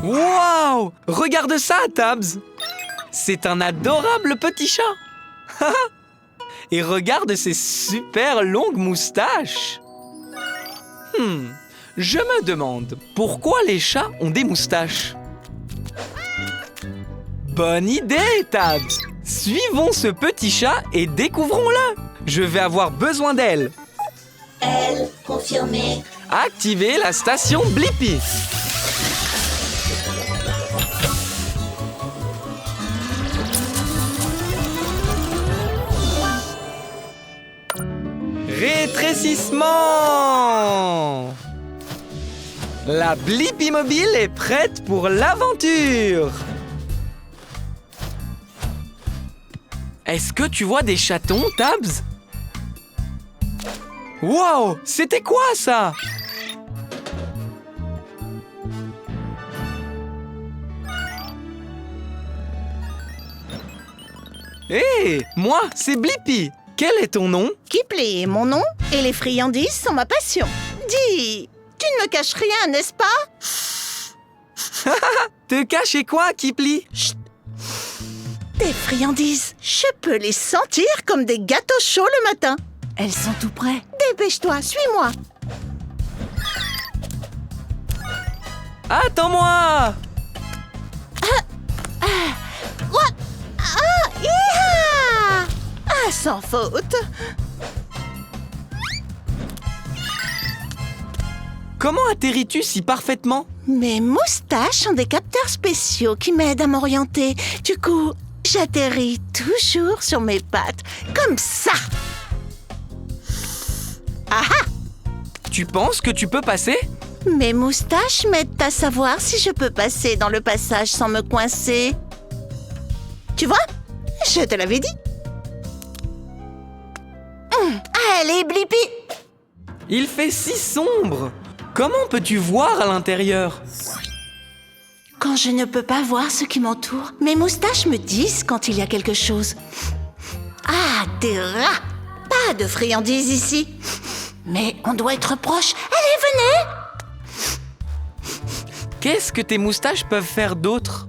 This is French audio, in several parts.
Waouh! Regarde ça, Tabs! C'est un adorable petit chat! Et regarde ses super longues moustaches! Je me demande, pourquoi les chats ont des moustaches? Bonne idée, Tabs! Suivons ce petit chat et découvrons-le! Je vais avoir besoin d'elle! Elle, confirmé. Activez la station Blippi! Rétrécissement! La Blippi Mobile est prête pour l'aventure! Est-ce que tu vois des chatons, Tabs? Wow! C'était quoi, ça? Hé! Moi, c'est Blippi! Quel est ton nom? Kipli est mon nom et les friandises sont ma passion. Dis, tu ne me caches rien, n'est-ce pas? Te cacher quoi, Kipli? Chut. Tes friandises, je peux les sentir comme des gâteaux chauds le matin. Elles sont tout près. Dépêche-toi, suis-moi. Attends-moi! Iha! Ah, sans faute. Comment atterris-tu si parfaitement? Mes moustaches ont des capteurs spéciaux qui m'aident à m'orienter. Du coup, j'atterris toujours sur mes pattes, comme ça. Ah ah! Tu penses que tu peux passer? Mes moustaches m'aident à savoir si je peux passer dans le passage sans me coincer. Tu vois? Je te l'avais dit. Allez, Blippi! Il fait si sombre! Comment peux-tu voir à l'intérieur? Quand je ne peux pas voir ce qui m'entoure, mes moustaches me disent quand il y a quelque chose. Ah, des rats! Pas de friandises ici. Mais on doit être proche. Allez, venez! Qu'est-ce que tes moustaches peuvent faire d'autre?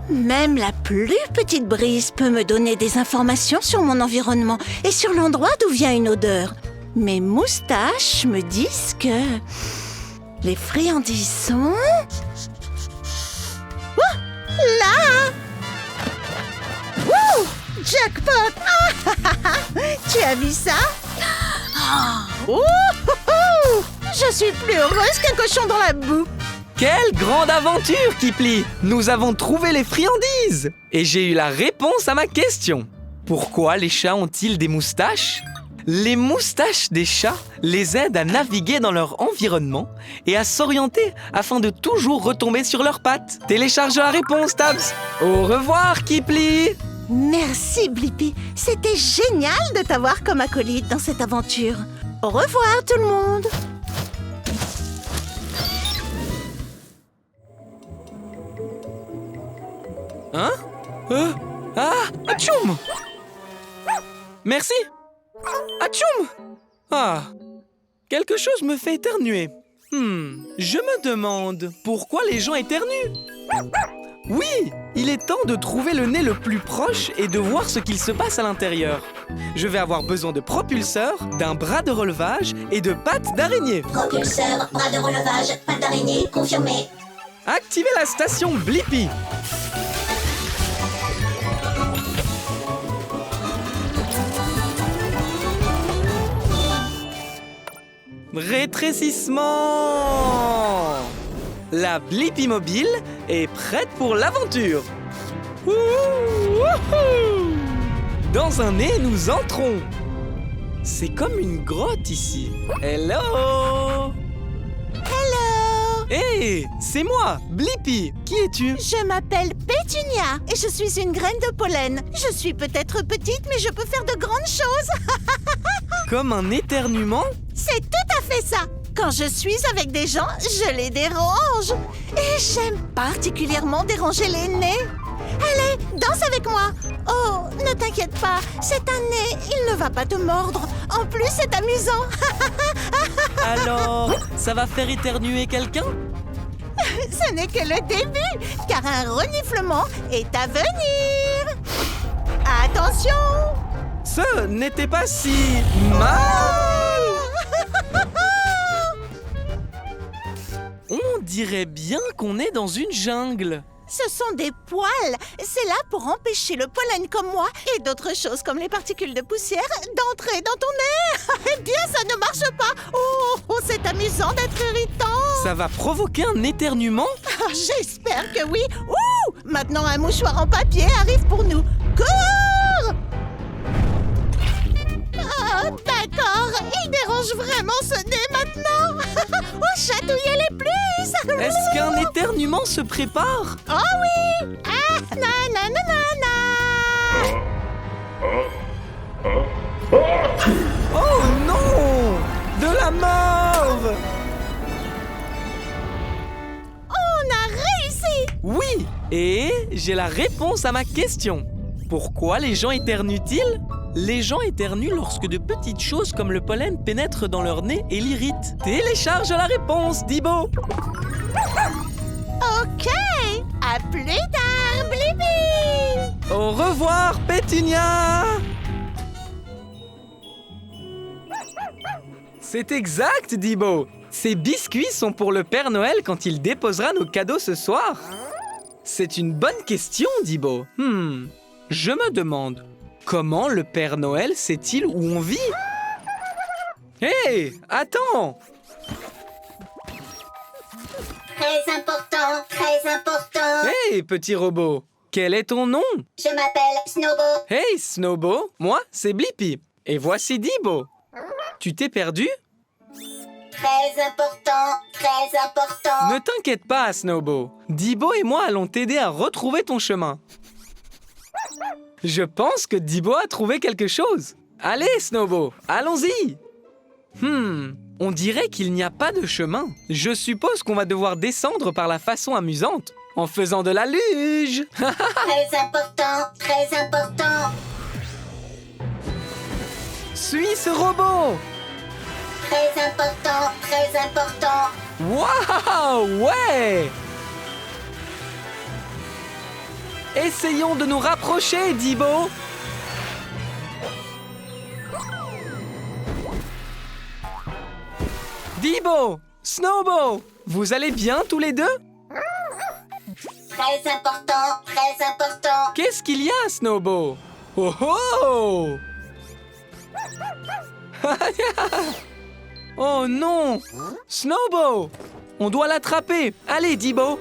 Même la plus petite brise peut me donner des informations sur mon environnement et sur l'endroit d'où vient une odeur. Mes moustaches me disent que les friandises sont... Oh, là! Wouh! Jackpot! Tu as vu ça? Je suis plus heureuse qu'un cochon dans la boue. Quelle grande aventure, Kipli! Nous avons trouvé les friandises! Et j'ai eu la réponse à ma question. Pourquoi les chats ont-ils des moustaches? Les moustaches des chats les aident à naviguer dans leur environnement et à s'orienter afin de toujours retomber sur leurs pattes. Télécharge la réponse, Tabs! Au revoir, Kipli! Merci, Blippi. C'était génial de t'avoir comme acolyte dans cette aventure. Au revoir, tout le monde! Hein? Atchoum! Merci! Atchoum! Ah! Quelque chose me fait éternuer. Je me demande pourquoi les gens éternuent. Oui! Il est temps de trouver le nez le plus proche et de voir ce qu'il se passe à l'intérieur. Je vais avoir besoin de propulseurs, d'un bras de relevage et de pattes d'araignée. Propulseur, bras de relevage, pattes d'araignée, confirmé. Activez la station Blippi. Rétrécissement! La Blippi Mobile est prête pour l'aventure. Wouhou! Dans un nez, nous entrons. C'est comme une grotte ici. Hello! Hello! Hé, c'est moi, Blippi. Qui es-tu? Je m'appelle Pétunia et je suis une graine de pollen. Je suis peut-être petite, mais je peux faire de grandes choses. Comme un éternuement? C'est tout à fait ça. Quand je suis avec des gens, je les dérange. Et j'aime particulièrement déranger les nez. Allez, danse avec moi. Oh, ne t'inquiète pas, c'est un nez, il ne va pas te mordre. En plus, c'est amusant. Alors, ça va faire éternuer quelqu'un? Ce n'est que le début, car un reniflement est à venir. Attention! Ce n'était pas si mal! On dirait bien qu'on est dans une jungle. Ce sont des poils. C'est là pour empêcher le pollen comme moi et d'autres choses comme les particules de poussière d'entrer dans ton nez. Eh bien, ça ne marche pas. Oh, c'est amusant d'être irritant. Ça va provoquer un éternuement? J'espère que oui. Ouh! Maintenant, un mouchoir en papier arrive pour nous. Cours! Ah, d'accord. Il dérange vraiment ce nez maintenant. Oh, chatouillez-les plus. Est-ce qu'un éternuement se prépare? Oh oui! Ah, nanana! Oh non! De la morve! On a réussi! Oui! Et j'ai la réponse à ma question. Pourquoi les gens éternuent-ils? Les gens éternuent lorsque de petites choses comme le pollen pénètrent dans leur nez et l'irritent. Télécharge la réponse, Dibo! Ok! À plus tard, Blippi! Au revoir, Pétunia! C'est exact, Dibo! Ces biscuits sont pour le Père Noël quand il déposera nos cadeaux ce soir. C'est une bonne question, Dibo. Je me demande, comment le Père Noël sait-il où on vit? Hé, attends! Très important, très important. Hé, petit robot! Quel est ton nom? Je m'appelle Snowbo. Hey, Snowbo! Moi, c'est Blippi. Et voici Dibo. Tu t'es perdu? Très important, très important. Ne t'inquiète pas, Snowbo. Dibo et moi allons t'aider à retrouver ton chemin. Je pense que Dibo a trouvé quelque chose. Allez, Snowbo, allons-y. On dirait qu'il n'y a pas de chemin. Je suppose qu'on va devoir descendre par la façon amusante, en faisant de la luge. Très important, très important. Suis ce robot. Très important, très important. Waouh, ouais. Essayons de nous rapprocher, Dibo. Dibo, Snowbo, vous allez bien tous les deux? Très important, très important. Qu'est-ce qu'il y a, Snowbo? Oh oh! Oh non! Snowbo! On doit l'attraper! Allez, Dibo!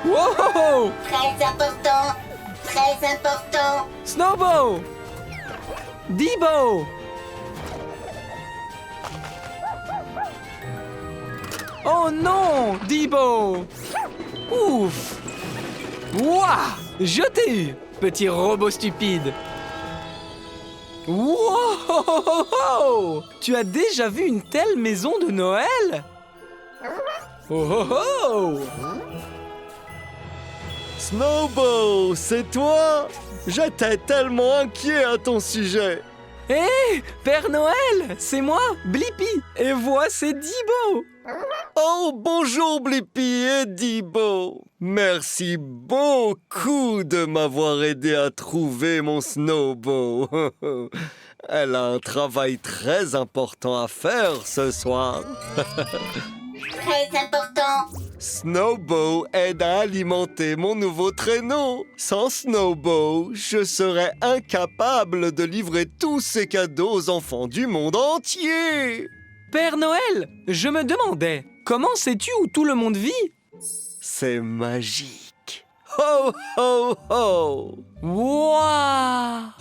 Wow! Très important, très important. Snowbo! Dibo! Oh non, Dibo! Ouf! Ouah! Je t'ai eu, petit robot stupide! Wow! Tu as déjà vu une telle maison de Noël? Oh oh oh! Snowbo, c'est toi? J'étais tellement inquiet à ton sujet. Hé, Père Noël, c'est moi, Blippi, et voici Dibo. Oh, bonjour Blippi et Dibo. Merci beaucoup de m'avoir aidé à trouver mon Snowbo. Elle a un travail très important à faire ce soir. Très important. Snowbo aide à alimenter mon nouveau traîneau. Sans Snowbo, je serais incapable de livrer tous ces cadeaux aux enfants du monde entier. Père Noël, je me demandais, comment sais-tu où tout le monde vit? C'est magique. Ho, ho, ho! Wouah!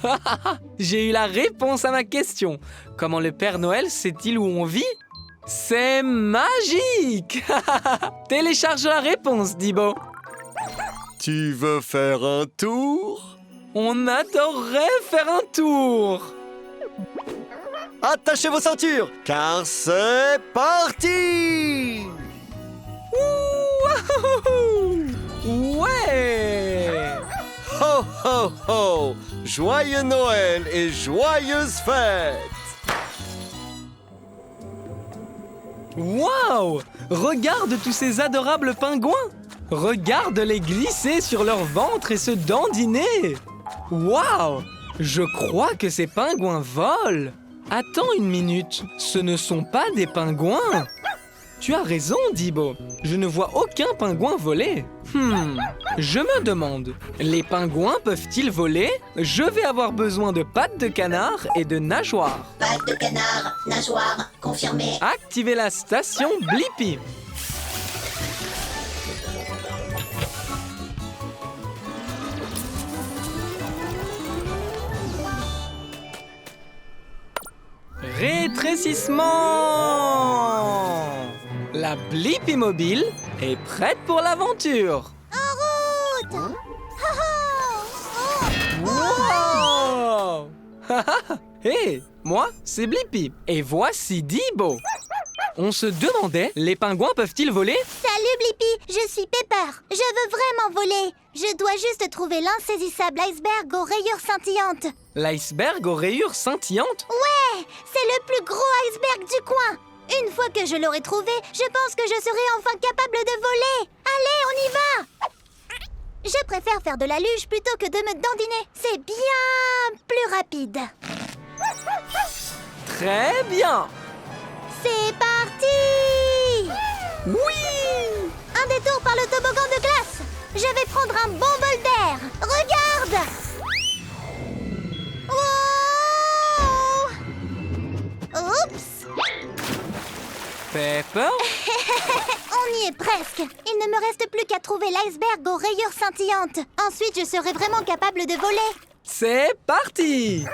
J'ai eu la réponse à ma question. Comment le Père Noël sait-il où on vit? C'est magique! Télécharge la réponse, Dibo. Tu veux faire un tour? On adorerait faire un tour. attachez vos ceintures, car c'est parti! Ouais! Ho, ho, ho! Joyeux Noël et joyeuses fêtes! Waouh! Regarde tous ces adorables pingouins! Regarde-les glisser sur leur ventre et se dandiner! Waouh! Je crois que ces pingouins volent! Attends une minute, ce ne sont pas des pingouins! Tu as raison, Dibo. Je ne vois aucun pingouin voler. Je me demande, les pingouins peuvent-ils voler? Je vais avoir besoin de pattes de canard et de nageoires. Pattes de canard, nageoire, confirmé. Activez la station Blippi. Rétrécissement! La Blippi mobile est prête pour l'aventure. En route! Wow! Hé, moi, c'est Blippi. Et voici Dibo. On se demandait, les pingouins peuvent-ils voler? Salut Blippi, je suis Pepper. Je veux vraiment voler. Je dois juste trouver l'insaisissable iceberg aux rayures scintillantes. L'iceberg aux rayures scintillantes? Ouais, c'est le plus gros iceberg du coin. Une fois que je l'aurai trouvé, je pense que je serai enfin capable de voler. Allez, on y va! Je préfère faire de la luge plutôt que de me dandiner. C'est bien plus rapide. Très bien! C'est parti! Oui! Un détour par le toboggan de glace. Je vais prendre un bon bol d'air. Regarde! Wow! Oups! Pepper? On y est presque. Il ne me reste plus qu'à trouver l'iceberg aux rayures scintillantes. Ensuite, je serai vraiment capable de voler. C'est parti!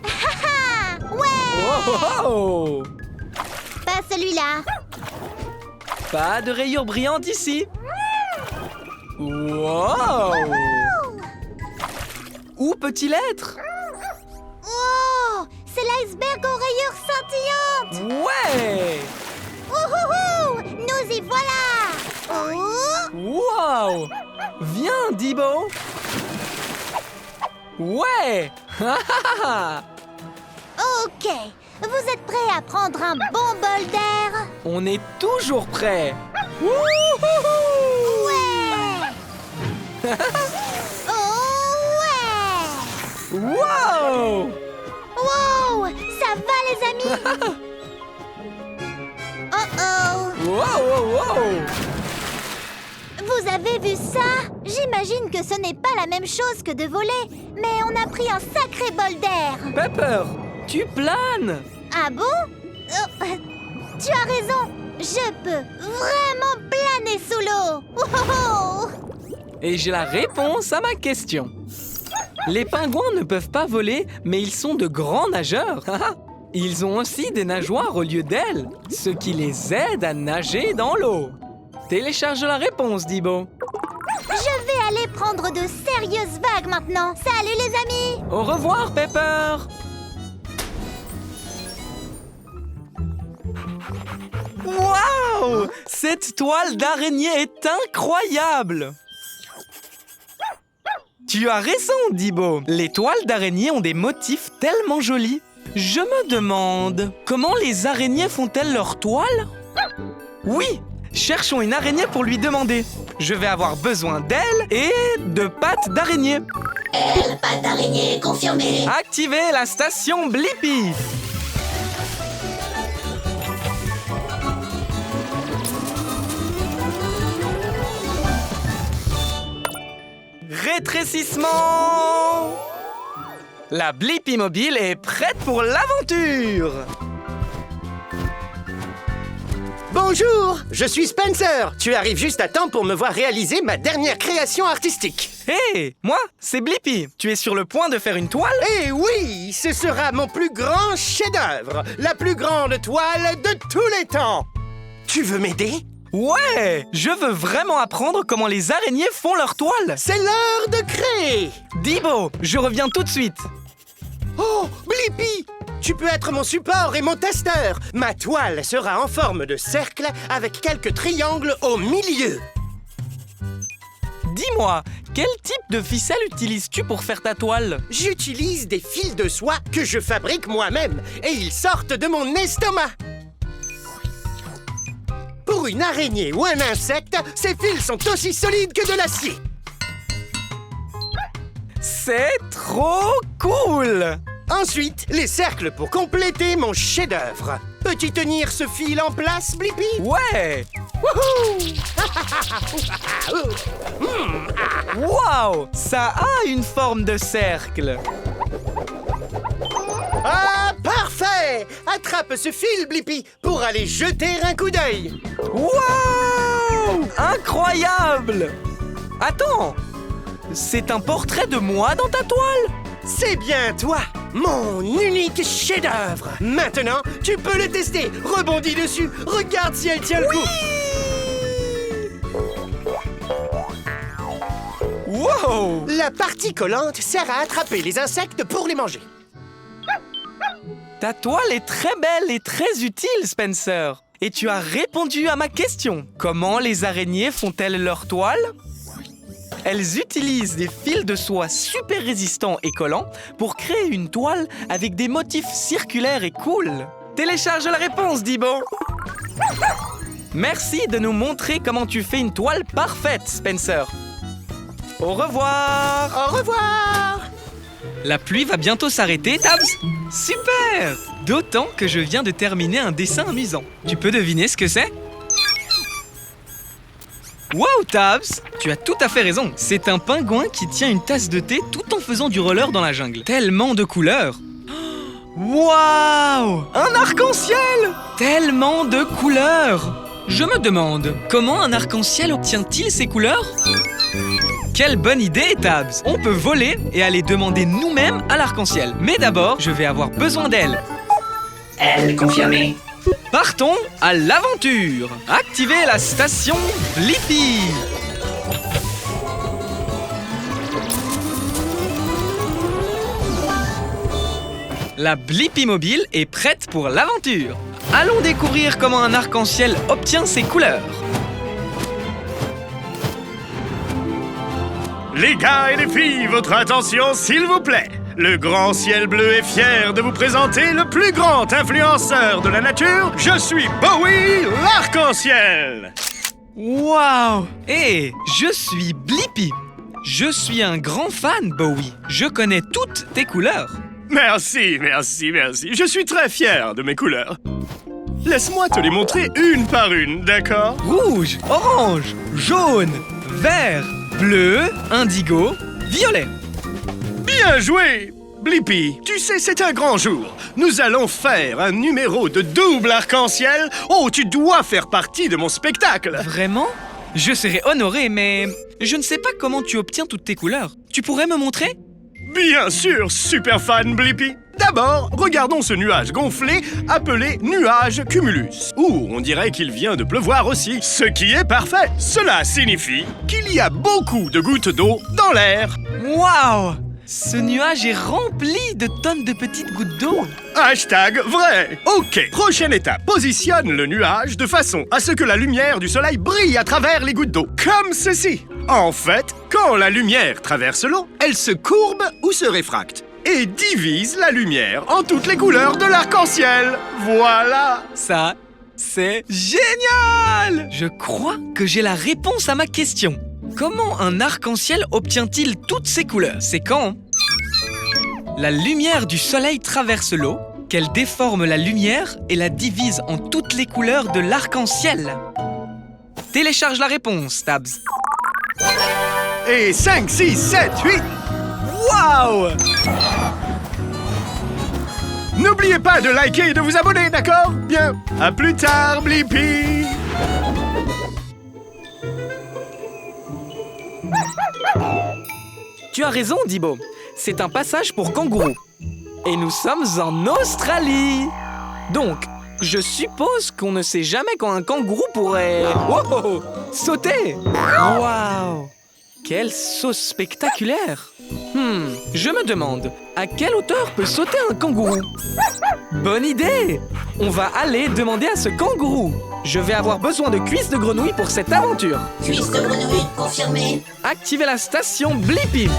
Ah! Ouais! Oh, oh, oh! Pas celui-là. Pas de rayures brillantes ici. Wow! Où peut-il être? Oh! C'est l'iceberg aux rayures scintillantes. Ouais! Wouhouhou! Nous y voilà! Oh! Wow! Viens, Dibo! Ouais! Ok. Vous êtes prêts à prendre un bon bol d'air? On est toujours prêts! Wouhouhou! Ouais! Oh ouais! Wow! Wow! Ça va les amis? Oh oh! Wow, wow, wow! Vous avez vu ça? J'imagine que ce n'est pas la même chose que de voler, mais on a pris un sacré bol d'air. Pepper, tu planes! Ah bon? Tu as raison. Je peux vraiment planer sous l'eau. Wow! Et j'ai la réponse à ma question. Les pingouins ne peuvent pas voler, mais ils sont de grands nageurs. Ils ont aussi des nageoires au lieu d'ailes, ce qui les aide à nager dans l'eau. Télécharge la réponse, Dibo. Je vais aller prendre de sérieuses vagues maintenant. Salut les amis! Au revoir, Pepper. Waouh! Cette toile d'araignée est incroyable! Tu as raison, Dibo. Les toiles d'araignée ont des motifs tellement jolis. Je me demande, comment les araignées font-elles leurs toiles? Oui, cherchons une araignée pour lui demander. Je vais avoir besoin d'ailes et de pattes d'araignée. Elle, pattes d'araignée, confirmé. Activez la station Blippi. Rétrécissement! La Blippi mobile est prête pour l'aventure! Bonjour, je suis Spencer. Tu arrives juste à temps pour me voir réaliser ma dernière création artistique. Hé, moi, c'est Blippi. Tu es sur le point de faire une toile? Eh oui, ce sera mon plus grand chef-d'œuvre, la plus grande toile de tous les temps. Tu veux m'aider? Ouais! Je veux vraiment apprendre comment les araignées font leur toile. C'est l'heure de créer. Dibo, je reviens tout de suite. Oh, Blippi! Tu peux être mon support et mon testeur. Ma toile sera en forme de cercle avec quelques triangles au milieu. Dis-moi, quel type de ficelle utilises-tu pour faire ta toile? J'utilise des fils de soie que je fabrique moi-même et ils sortent de mon estomac. Pour une araignée ou un insecte, ces fils sont aussi solides que de l'acier. C'est trop cool! Ensuite, les cercles pour compléter mon chef-d'œuvre. Peux-tu tenir ce fil en place, Blippi? Ouais! Wouhou! Wow! Ça a une forme de cercle! Ah, parfait! Attrape ce fil, Blippi, pour aller jeter un coup d'œil. Wow! Incroyable! Attends! C'est un portrait de moi dans ta toile? C'est bien toi, mon unique chef-d'œuvre. Maintenant, tu peux le tester. Rebondis dessus. Regarde si elle tient le coup. Wow! La partie collante sert à attraper les insectes pour les manger. Ta toile est très belle et très utile, Spencer. Et tu as répondu à ma question. Comment les araignées font-elles leur toile? Elles utilisent des fils de soie super résistants et collants pour créer une toile avec des motifs circulaires et cool. Télécharge la réponse, Dibo. Merci de nous montrer comment tu fais une toile parfaite, Spencer. Au revoir. Au revoir. La pluie va bientôt s'arrêter, Tabs. Super! D'autant que je viens de terminer un dessin amusant. Tu peux deviner ce que c'est? Wow, Tabs! Tu as tout à fait raison. C'est un pingouin qui tient une tasse de thé tout en faisant du roller dans la jungle. Tellement de couleurs! Waouh! Un arc-en-ciel! Tellement de couleurs! Je me demande, comment un arc-en-ciel obtient-il ces couleurs? Quelle bonne idée, Tabs! On peut voler et aller demander nous-mêmes à l'arc-en-ciel. Mais d'abord, je vais avoir besoin d'elle. Elle confirmée. Partons à l'aventure! Activez la station Blippi! La Blippi mobile est prête pour l'aventure. Allons découvrir comment un arc-en-ciel obtient ses couleurs. Les gars et les filles, votre attention s'il vous plaît. Le grand ciel bleu est fier de vous présenter le plus grand influenceur de la nature. Je suis Bowie, l'arc-en-ciel. Waouh! Et je suis Blippi. Je suis un grand fan, Bowie. Je connais toutes tes couleurs. Merci. Je suis très fier de mes couleurs. Laisse-moi te les montrer une par une, d'accord? Rouge, orange, jaune, vert, bleu, indigo, violet. Bien joué, Blippi. Tu sais, c'est un grand jour. Nous allons faire un numéro de double arc-en-ciel. Oh, tu dois faire partie de mon spectacle. Vraiment? Je serais honoré, mais je ne sais pas comment tu obtiens toutes tes couleurs. Tu pourrais me montrer? Bien sûr, super fan Blippi. D'abord, regardons ce nuage gonflé appelé nuage cumulus. Ouh, on dirait qu'il vient de pleuvoir aussi, ce qui est parfait. Cela signifie qu'il y a beaucoup de gouttes d'eau dans l'air. Waouh! Ce nuage est rempli de tonnes de petites gouttes d'eau. Hashtag vrai. Ok, prochaine étape. Positionne le nuage de façon à ce que la lumière du soleil brille à travers les gouttes d'eau, comme ceci. En fait, quand la lumière traverse l'eau, elle se courbe ou se réfracte et divise la lumière en toutes les couleurs de l'arc-en-ciel. Voilà. Ça, c'est génial! Je crois que j'ai la réponse à ma question. Comment un arc-en-ciel obtient-il toutes ces couleurs? C'est quand la lumière du soleil traverse l'eau, qu'elle déforme la lumière et la divise en toutes les couleurs de l'arc-en-ciel. Télécharge la réponse, Tabs. Et 5, 6, 7, 8. Waouh! N'oubliez pas de liker et de vous abonner, d'accord? Bien. À plus tard, Blippi. Tu as raison, Dibo. C'est un passage pour kangourous. Et nous sommes en Australie. Donc, je suppose qu'on ne sait jamais quand un kangourou pourrait... Wow! Sauter! Waouh! Quelle sauce spectaculaire! Je me demande, à quelle hauteur peut sauter un kangourou? Bonne idée! On va aller demander à ce kangourou. Je vais avoir besoin de cuisses de grenouille pour cette aventure. Cuisse de grenouille confirmée. Activez la station Blippi.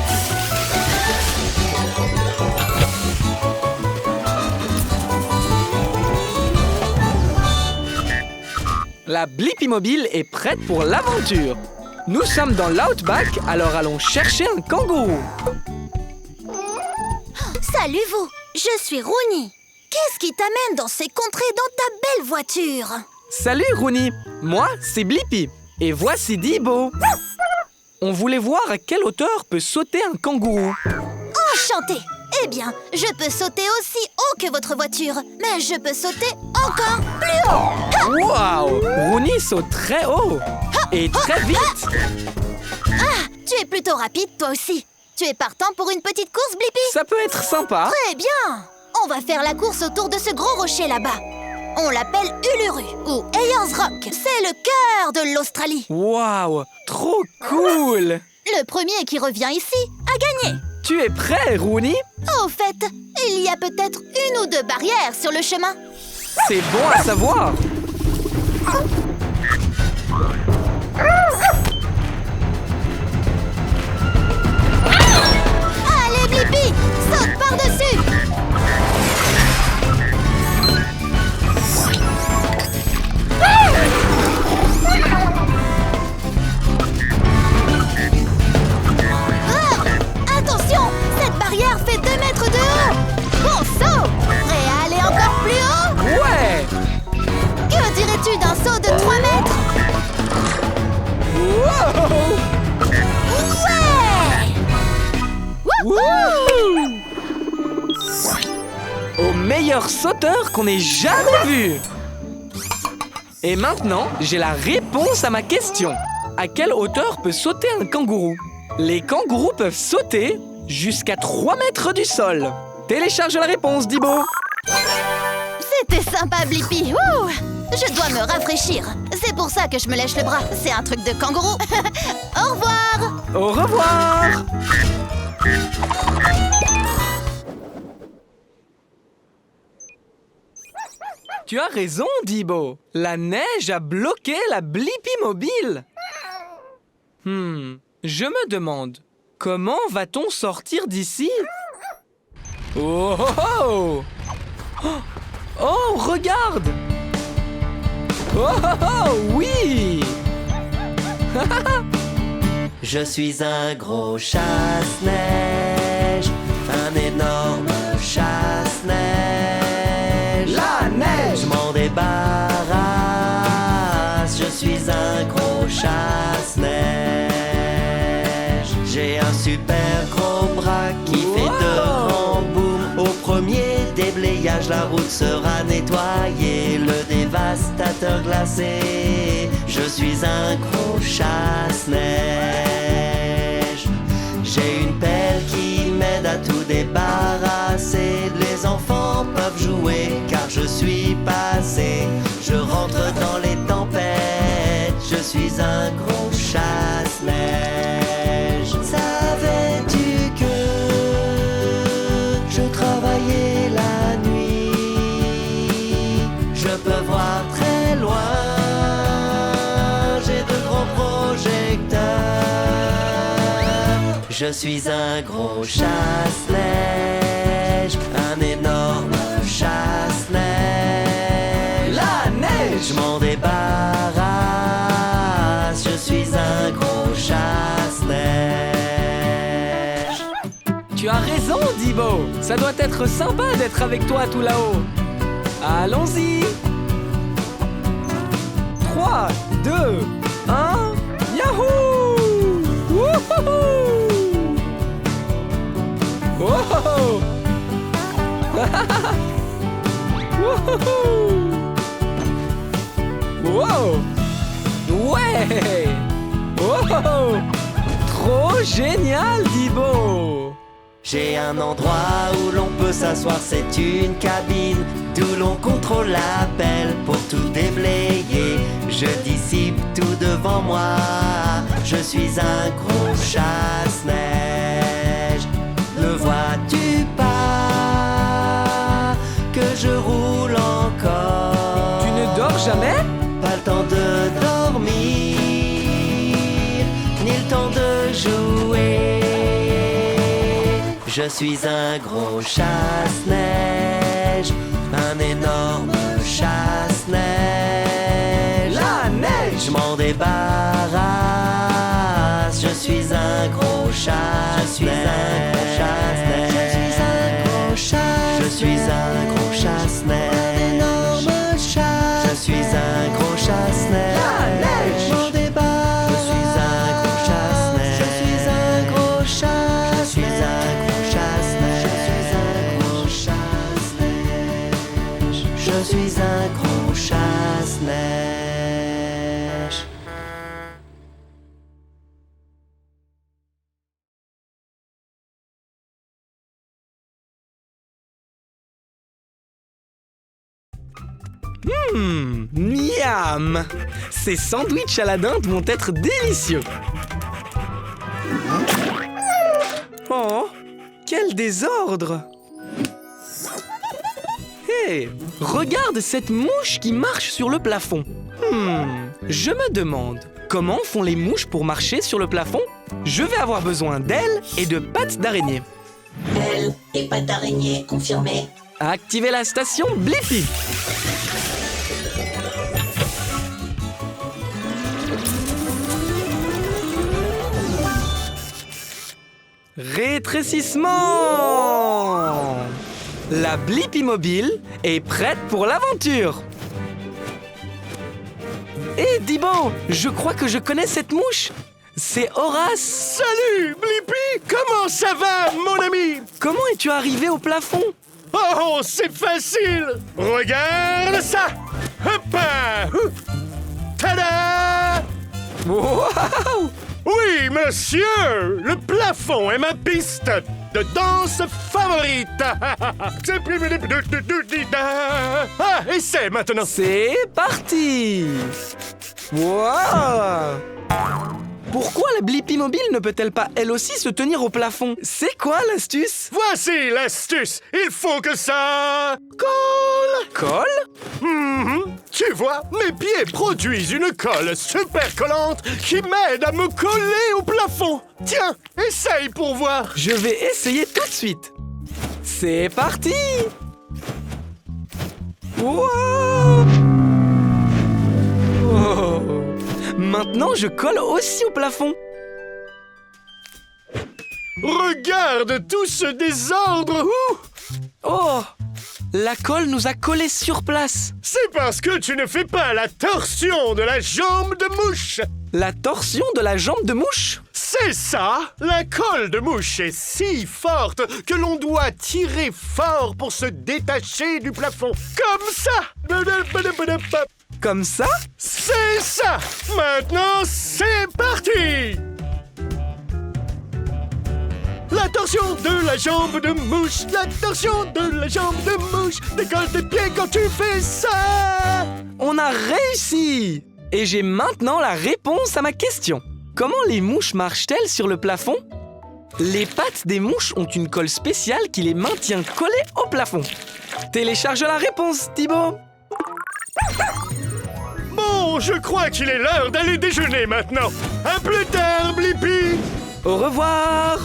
La Blippi mobile est prête pour l'aventure. Nous sommes dans l'Outback, alors allons chercher un kangourou. Salut vous, je suis Rooney. Qu'est-ce qui t'amène dans ces contrées dans ta belle voiture? Salut Rooney, moi c'est Blippi et voici Dibo. On voulait voir à quelle hauteur peut sauter un kangourou. Enchanté. Eh bien, je peux sauter aussi haut que votre voiture, mais je peux sauter encore plus haut. Waouh! Rooney saute très haut et très vite. Ah, tu es plutôt rapide toi aussi. Tu es partant pour une petite course, Blippi? Ça peut être sympa. Très bien. On va faire la course autour de ce gros rocher là-bas. On l'appelle Uluru ou Ayers Rock. C'est le cœur de l'Australie. Waouh! Trop cool! Le premier qui revient ici a gagné. Tu es prêt, Rooney? Au fait, il y a peut-être une ou deux barrières sur le chemin. C'est bon à savoir. Allez, Blippi, saute par-dessus. Attention, cette barrière fait 2 mètres de haut. Bon saut. Prêt à aller encore plus haut? Ouais! Que dirais-tu d'un saut de 3 mètres? Wow! Ouais! Wouhou! Au meilleur sauteur qu'on ait jamais vu! Et maintenant, j'ai la réponse à ma question. À quelle hauteur peut sauter un kangourou? Les kangourous peuvent sauter jusqu'à 3 mètres du sol. Télécharge la réponse, Dibo. C'était sympa, Blippi. Ouh, je dois me rafraîchir. C'est pour ça que je me lèche le bras. C'est un truc de kangourou. Au revoir. Au revoir! Tu as raison, Dibo. La neige a bloqué la Blippi mobile. Je me demande, comment va-t-on sortir d'ici? Oh, oh, oh! Oh, regarde! Oh, oh, oh, oui! Je suis un gros chasse-neige, un énorme chasse-neige. La neige! Je m'en débarrasse, je suis un gros chasse-neige. J'ai un super gros bras qui fait de grands booms. Au premier déblayage, la route sera nettoyée. Le dévastateur glacé, je suis un gros chasse-neige. J'ai une pelle qui m'aide à tout débarrasser. Les enfants peuvent jouer car je suis passé. Je rentre dans les tempêtes, je suis un gros chasse-neige. Savais-tu que je travaillais la nuit? Je peux voir très loin, j'ai de gros projecteurs. Je suis un gros chasse-neige, un énorme chasse-neige. La neige! Je m'en débarrasse, je suis un gros chasse-neige. Tu as raison, Dibo. Ça doit être sympa d'être avec toi tout là-haut. Allons-y. 3, 2, 1, yahoo! Wouhou! Oh! Wouhou! Wow! Ouais! Oh! Trop génial, Dibo! J'ai un endroit où l'on peut s'asseoir, c'est une cabine d'où l'on contrôle la pelle pour tout déblayer. Je dissipe tout devant moi, je suis un gros chasse-neige. Le voilà Je suis un gros chasse-neige, un énorme chasse-neige. La neige! Je m'en débarrasse. Je suis un gros chasse-neige. Je suis un gros chasse-neige. Un énorme chasse-neige. Je suis un gros chasse-neige. La neige! Je m'en débarrasse. Je suis un gros chasse-neige. Je suis un gros chasse-neige. Je suis un gros chasse-neige. Je suis un gros chasse-neige. Miam! Ces sandwichs à la dinde vont être délicieux. Oh, quel désordre! Hé, regarde cette mouche qui marche sur le plafond. Je me demande, comment font les mouches pour marcher sur le plafond? Je vais avoir besoin d'ailes et de pattes d'araignée. Ailes et pattes d'araignée confirmées. Activez la station Blippi. Rétrécissement! La Blippi mobile est prête pour l'aventure. Hé, Dibo, je crois que je connais cette mouche. C'est Horace. Salut, Blippi! Comment ça va, mon ami? Comment es-tu arrivé au plafond? Oh, c'est facile! Regarde ça! Hop! Tada! Waouh! Oui, monsieur! Le plafond est ma piste de danse favorite! Ah, essaie maintenant! C'est parti! Waouh! Pourquoi la Blippi mobile ne peut-elle pas elle aussi se tenir au plafond? C'est quoi l'astuce? Voici l'astuce! Il faut que ça colle! Colle? Tu vois, mes pieds produisent une colle super collante qui m'aide à me coller au plafond. Tiens, essaye pour voir. Je vais essayer tout de suite. C'est parti! Wow! Oh. Maintenant, je colle aussi au plafond. Regarde tout ce désordre. Oh! La colle nous a collés sur place. C'est parce que tu ne fais pas la torsion de la jambe de mouche. La torsion de la jambe de mouche? C'est ça! La colle de mouche est si forte que l'on doit tirer fort pour se détacher du plafond. Comme ça! Comme ça? C'est ça! Maintenant, c'est parti! La torsion de la jambe de mouche, la torsion de la jambe de mouche, décolle tes pieds quand tu fais ça! On a réussi! Et j'ai maintenant la réponse à ma question. Comment les mouches marchent-elles sur le plafond? Les pattes des mouches ont une colle spéciale qui les maintient collées au plafond. Télécharge la réponse, Thibaut. Bon, je crois qu'il est l'heure d'aller déjeuner maintenant. À plus tard, Blippi! Au revoir!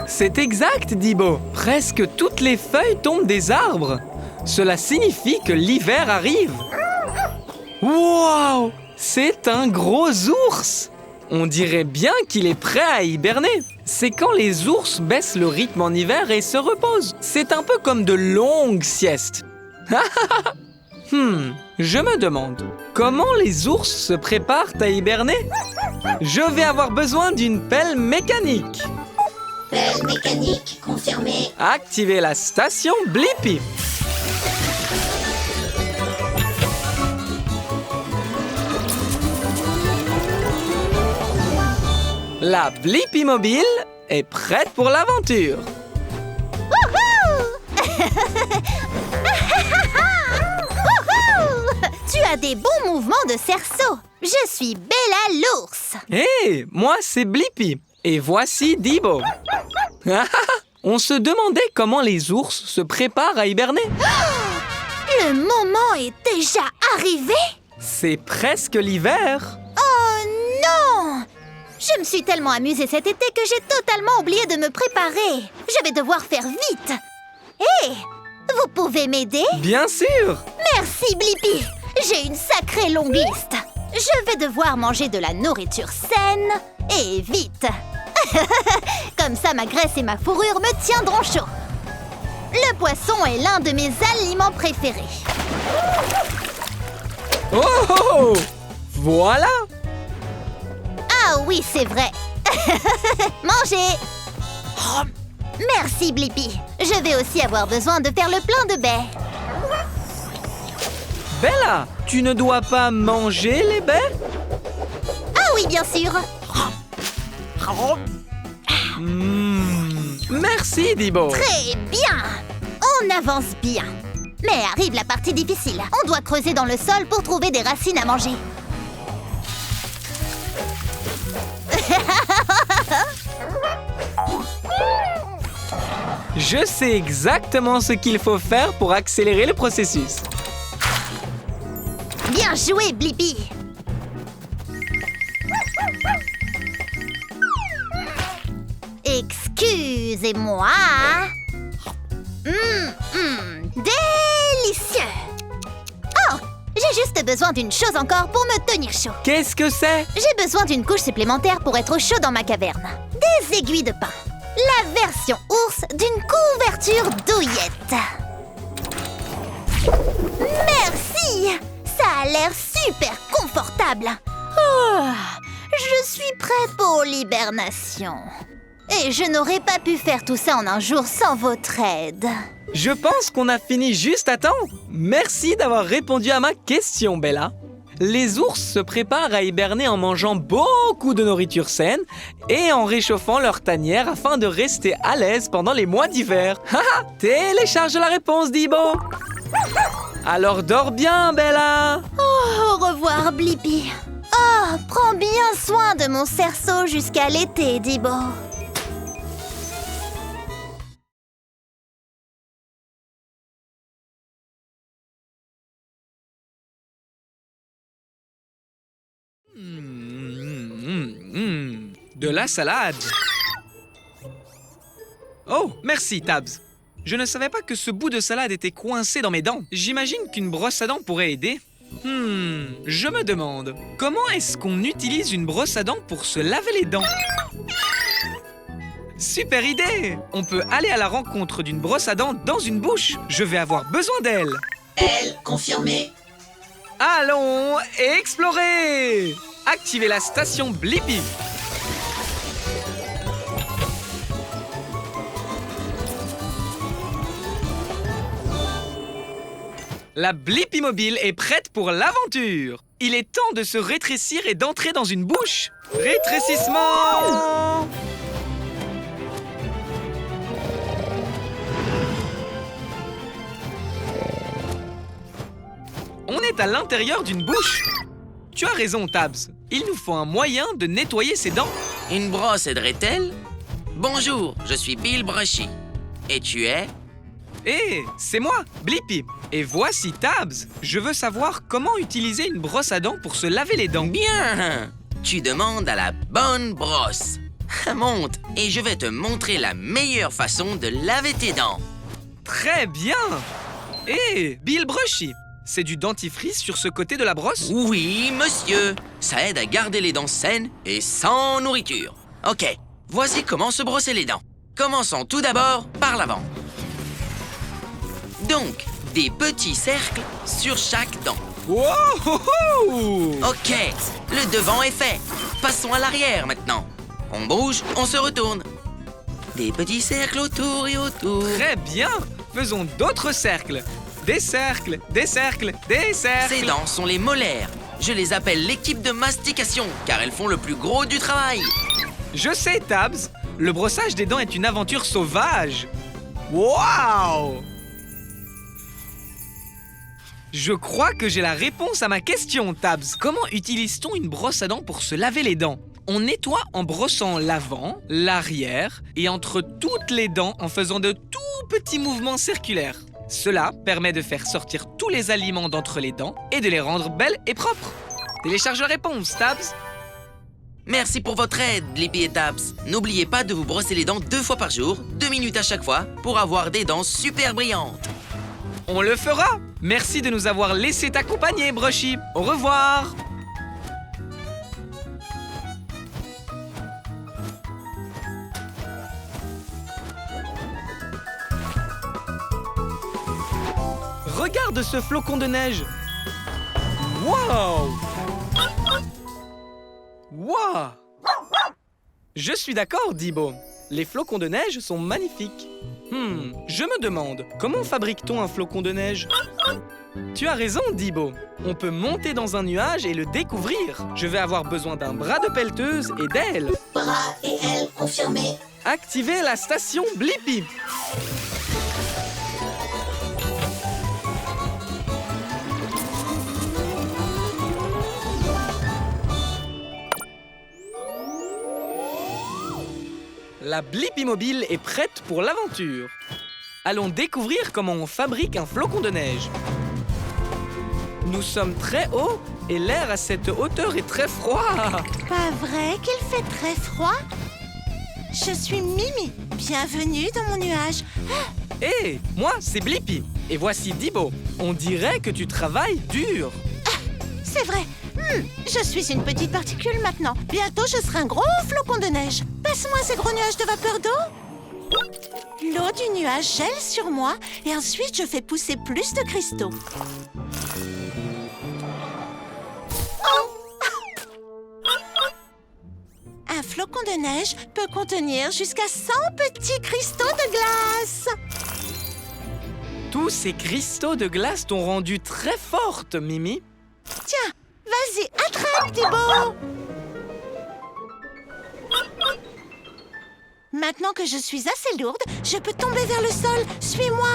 C'est exact, Dibo. Presque toutes les feuilles tombent des arbres. Cela signifie que l'hiver arrive. Wow! C'est un gros ours! On dirait bien qu'il est prêt à hiberner. C'est quand les ours baissent le rythme en hiver et se reposent. C'est un peu comme de longues siestes. Je me demande, comment les ours se préparent à hiberner? Je vais avoir besoin d'une pelle mécanique. Pelle mécanique confirmée. Activez la station Blippi. La Blippi mobile est prête pour l'aventure. Tu as des bons mouvements de cerceau. Je suis Bella l'ours. Hé, moi c'est Blippi. Et voici Dibo. On se demandait comment les ours se préparent à hiberner. Le moment est déjà arrivé. C'est presque l'hiver. Oh non! Je me suis tellement amusée cet été que j'ai totalement oublié de me préparer. Je vais devoir faire vite. Hé, vous pouvez m'aider? Bien sûr! Merci, Blippi. J'ai une sacrée longue liste. Je vais devoir manger de la nourriture saine et vite. Comme ça, ma graisse et ma fourrure me tiendront chaud. Le poisson est l'un de mes aliments préférés. Oh, oh, oh! Voilà! Ah oui, c'est vrai. Mangez! Merci, Blippi. Je vais aussi avoir besoin de faire le plein de baies. Bella, tu ne dois pas manger les baies? Ah oui, bien sûr. Merci, Dibo. Très bien. On avance bien. Mais arrive la partie difficile. On doit creuser dans le sol pour trouver des racines à manger. Je sais exactement ce qu'il faut faire pour accélérer le processus. Bien joué, Blippi. Excusez-moi. Délicieux. Oh, j'ai juste besoin d'une chose encore pour me tenir chaud. Qu'est-ce que c'est? J'ai besoin d'une couche supplémentaire pour être au chaud dans ma caverne. Des aiguilles de pin. La version ours d'une couverture douillette. Merci! Ça a l'air super confortable. Oh, je suis prête pour l'hibernation. Et je n'aurais pas pu faire tout ça en un jour sans votre aide. Je pense qu'on a fini juste à temps. Merci d'avoir répondu à ma question, Bella. Les ours se préparent à hiberner en mangeant beaucoup de nourriture saine et en réchauffant leur tanière afin de rester à l'aise pendant les mois d'hiver. Haha, télécharge la réponse, Dibo. Alors dors bien, Bella. Oh, au revoir, Blippi. Oh, prends bien soin de mon cerceau jusqu'à l'été, Dibo. De la salade. Oh, merci, Tabs. Je ne savais pas que ce bout de salade était coincé dans mes dents. J'imagine qu'une brosse à dents pourrait aider. Je me demande, comment est-ce qu'on utilise une brosse à dents pour se laver les dents? Super idée! On peut aller à la rencontre d'une brosse à dents dans une bouche. Je vais avoir besoin d'elle. Elle, confirmé. Allons explorer! Activez la station Blippi. La Blippi mobile est prête pour l'aventure. Il est temps de se rétrécir et d'entrer dans une bouche. Rétrécissement! On est à l'intérieur d'une bouche. Tu as raison, Tabs. Il nous faut un moyen de nettoyer ses dents. Une brosse aiderait-elle? Bonjour, je suis Bill Brushy. Et tu es? Hé, c'est moi, Blippi. Et voici Tabs. Je veux savoir comment utiliser une brosse à dents pour se laver les dents. Bien! Tu demandes à la bonne brosse. Monte et je vais te montrer la meilleure façon de laver tes dents. Très bien. Hé, Bill Brushy. C'est du dentifrice sur ce côté de la brosse? Oui, monsieur. Ça aide à garder les dents saines et sans nourriture. Ok, voici comment se brosser les dents. Commençons tout d'abord par l'avant. Donc, des petits cercles sur chaque dent. Wow! Ok, le devant est fait. Passons à l'arrière maintenant. On bouge, on se retourne. Des petits cercles autour et autour. Très bien. Faisons d'autres cercles. Des cercles, des cercles, des cercles. Ces dents sont les molaires. Je les appelle l'équipe de mastication, car elles font le plus gros du travail. Je sais, Tabs. Le brossage des dents est une aventure sauvage. Waouh! Je crois que j'ai la réponse à ma question, Tabs. Comment utilise-t-on une brosse à dents pour se laver les dents? On nettoie en brossant l'avant, l'arrière et entre toutes les dents en faisant de tout petits mouvements circulaires. Cela permet de faire sortir tous les aliments d'entre les dents et de les rendre belles et propres. Télécharge la réponse, Tabs. Merci pour votre aide, Blippi et Tabs. N'oubliez pas de vous brosser les dents 2 fois par jour, 2 minutes à chaque fois, pour avoir des dents super brillantes. On le fera. Merci de nous avoir laissé t'accompagner, Brushy. Au revoir. Regarde ce flocon de neige. Wow! Wow! Je suis d'accord, Dibo. Les flocons de neige sont magnifiques. Je me demande, comment fabrique-t-on un flocon de neige? Tu as raison, Dibo. On peut monter dans un nuage et le découvrir. Je vais avoir besoin d'un bras de pelleteuse et d'ailes. Bras et ailes confirmés. Activez la station Blippi. La Blippi Mobile est prête pour l'aventure. Allons découvrir comment on fabrique un flocon de neige. Nous sommes très hauts et l'air à cette hauteur est très froid. Pas vrai qu'il fait très froid? Je suis Mimi. Bienvenue dans mon nuage. Hé, moi, c'est Blippi. Et voici Dibo. On dirait que tu travailles dur. C'est vrai. Je suis une petite particule maintenant. Bientôt, je serai un gros flocon de neige. Passe-moi ces gros nuages de vapeur d'eau. L'eau du nuage gèle sur moi et ensuite, je fais pousser plus de cristaux. Un flocon de neige peut contenir jusqu'à 100 petits cristaux de glace. Tous ces cristaux de glace t'ont rendu très forte, Mimi. Tiens, vas-y, attrape, Dibo. Maintenant que je suis assez lourde, je peux tomber vers le sol. Suis-moi.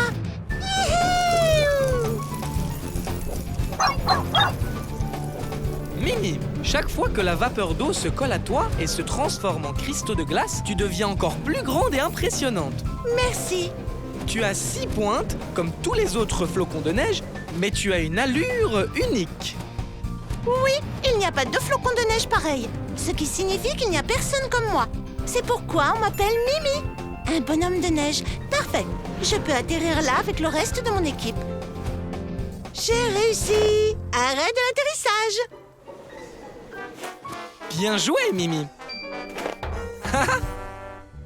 Mimi, chaque fois que la vapeur d'eau se colle à toi et se transforme en cristaux de glace, tu deviens encore plus grande et impressionnante. Merci. Tu as 6 pointes, comme tous les autres flocons de neige, mais tu as une allure unique. Oui, il n'y a pas de flocons de neige pareil, ce qui signifie qu'il n'y a personne comme moi. C'est pourquoi on m'appelle Mimi. Un bonhomme de neige. Parfait. Je peux atterrir là avec le reste de mon équipe. J'ai réussi. Arrêt de l'atterrissage. Bien joué, Mimi.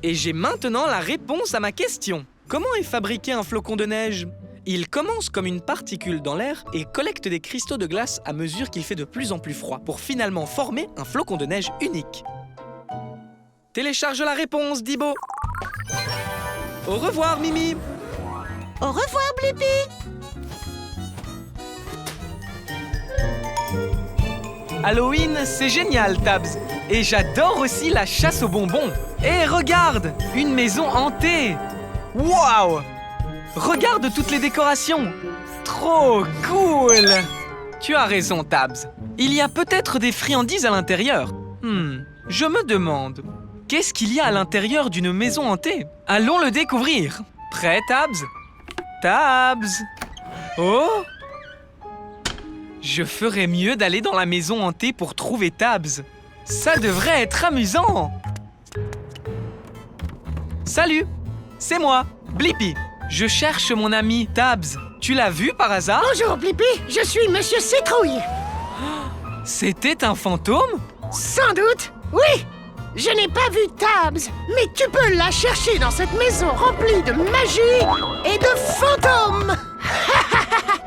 Et j'ai maintenant la réponse à ma question. Comment est fabriqué un flocon de neige? Il commence comme une particule dans l'air et collecte des cristaux de glace à mesure qu'il fait de plus en plus froid pour finalement former un flocon de neige unique. Télécharge la réponse, Dibo. Au revoir, Mimi. Au revoir, Blippi. Halloween, c'est génial, Tabs. Et j'adore aussi la chasse aux bonbons. Et regarde, une maison hantée. Waouh! Regarde toutes les décorations. Trop cool. Tu as raison, Tabs. Il y a peut-être des friandises à l'intérieur. Je me demande, qu'est-ce qu'il y a à l'intérieur d'une maison hantée? Allons le découvrir. Prêt, Tabs? Tabs! Oh! Je ferais mieux d'aller dans la maison hantée pour trouver Tabs. Ça devrait être amusant. Salut, c'est moi, Blippi. Je cherche mon ami Tabs. Tu l'as vu par hasard? Bonjour, Blippi. Je suis Monsieur Citrouille. C'était un fantôme? Sans doute, oui. Je n'ai pas vu Tabs, mais tu peux la chercher dans cette maison remplie de magie et de fantômes.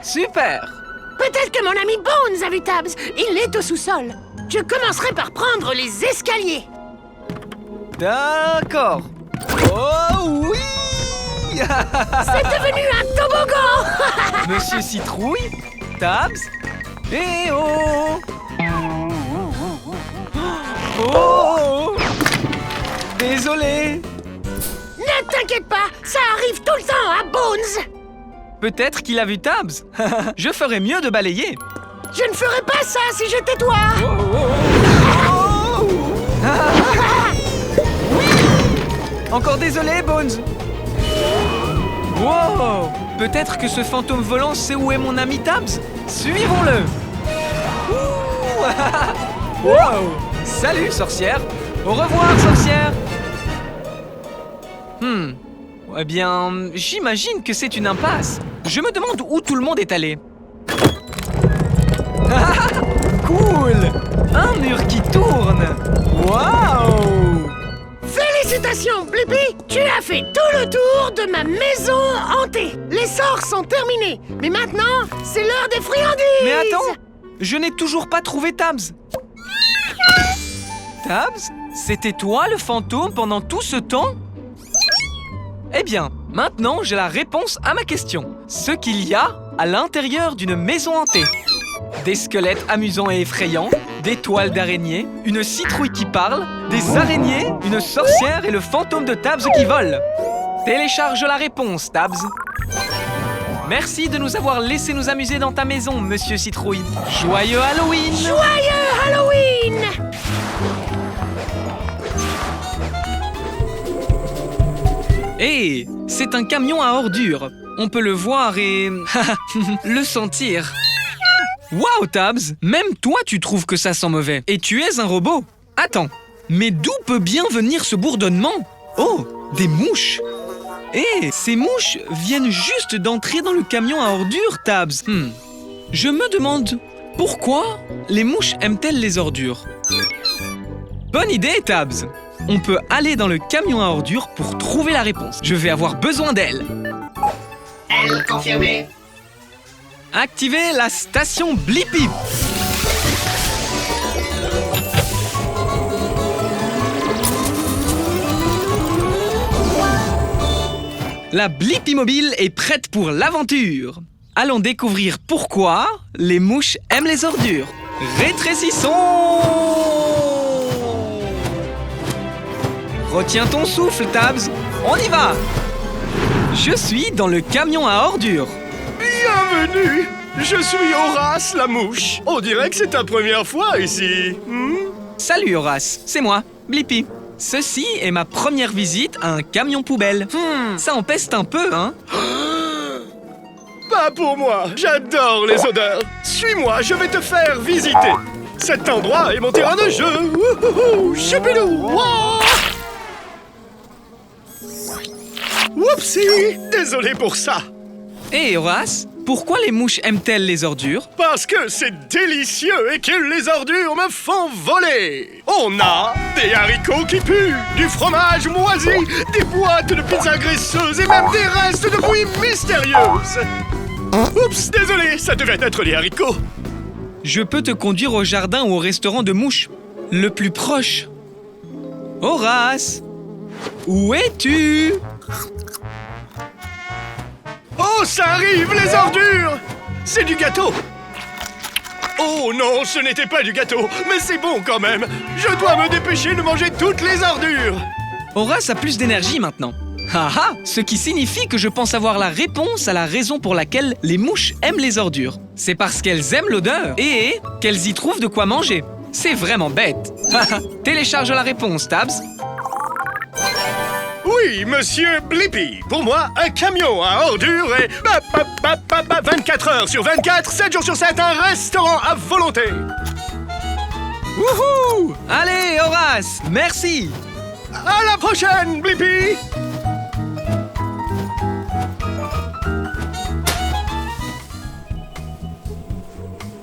Super. Peut-être que mon ami Bones a vu Tabs. Il est au sous-sol. Je commencerai par prendre les escaliers. D'accord. Oh oui. C'est devenu un toboggan. Monsieur Citrouille, Tabs, et oh. Oh. Désolé. Ne t'inquiète pas, ça arrive tout le temps à Bones. Peut-être qu'il a vu Tabs. Je ferais mieux de balayer. Je ne ferais pas ça si j'étais toi. Encore désolé, Bones. Wow. Peut-être que ce fantôme volant sait où est mon ami Tabs. Suivons-le. Wow. Salut, sorcière. Au revoir, sorcière. Eh bien, j'imagine que c'est une impasse. Je me demande où tout le monde est allé. Ah, cool! Un mur qui tourne. Waouh! Félicitations, Blippi! Tu as fait tout le tour de ma maison hantée. Les sorts sont terminés. Mais maintenant, c'est l'heure des friandises. Mais attends, je n'ai toujours pas trouvé Tabs. Tabs, c'était toi le fantôme pendant tout ce temps? Eh bien, maintenant j'ai la réponse à ma question. Ce qu'il y a à l'intérieur d'une maison hantée. Des squelettes amusants et effrayants, des toiles d'araignées, une citrouille qui parle, des araignées, une sorcière et le fantôme de Tabs qui vole. Télécharge la réponse, Tabs. Merci de nous avoir laissé nous amuser dans ta maison, Monsieur Citrouille. Joyeux Halloween! Joyeux Halloween! Hé, c'est un camion à ordures. On peut le voir et... le sentir. Waouh, Tabs! Même toi, tu trouves que ça sent mauvais. Et tu es un robot. Attends, mais d'où peut bien venir ce bourdonnement? Oh, des mouches! Hé, ces mouches viennent juste d'entrer dans le camion à ordures, Tabs. Je me demande, pourquoi les mouches aiment-elles les ordures? Bonne idée, Tabs! On peut aller dans le camion à ordures pour trouver la réponse. Je vais avoir besoin d'elle. Elle confirmée. Activez la station Blippi. La Blippi mobile est prête pour l'aventure. Allons découvrir pourquoi les mouches aiment les ordures. Rétrécissons! Retiens ton souffle, Tabs. On y va! Je suis dans le camion à ordures. Bienvenue! Je suis Horace la mouche. On dirait que c'est ta première fois ici. Salut Horace, c'est moi, Blippi. Ceci est ma première visite à un camion poubelle. Ça en peste un peu, hein? Pas pour moi, j'adore les odeurs. Suis-moi, je vais te faire visiter. Cet endroit est mon terrain de jeu. Wouhouhou, choupidou, wouah! Whoopsie! Désolé pour ça. Hé Horace, pourquoi les mouches aiment-elles les ordures? Parce que c'est délicieux et que les ordures me font voler. On a des haricots qui puent, du fromage moisi, des boîtes de pizza graisseuses et même des restes de bouillie mystérieuses. Oups, désolé, ça devait être les haricots. Je peux te conduire au jardin ou au restaurant de mouches, le plus proche. Horace, où es-tu? Oh, ça arrive, les ordures! C'est du gâteau! Oh non, ce n'était pas du gâteau, mais c'est bon quand même! Je dois me dépêcher de manger toutes les ordures! Horace a plus d'énergie maintenant. Haha, ce qui signifie que je pense avoir la réponse à la raison pour laquelle les mouches aiment les ordures. C'est parce qu'elles aiment l'odeur et qu'elles y trouvent de quoi manger. C'est vraiment bête. Télécharge la réponse, Tabs. Oui, monsieur Blippi. Pour moi, un camion à ordures et 24 heures sur 24, 7 jours sur 7, un restaurant à volonté. Wouhou! Allez, Horace, merci. À la prochaine, Blippi.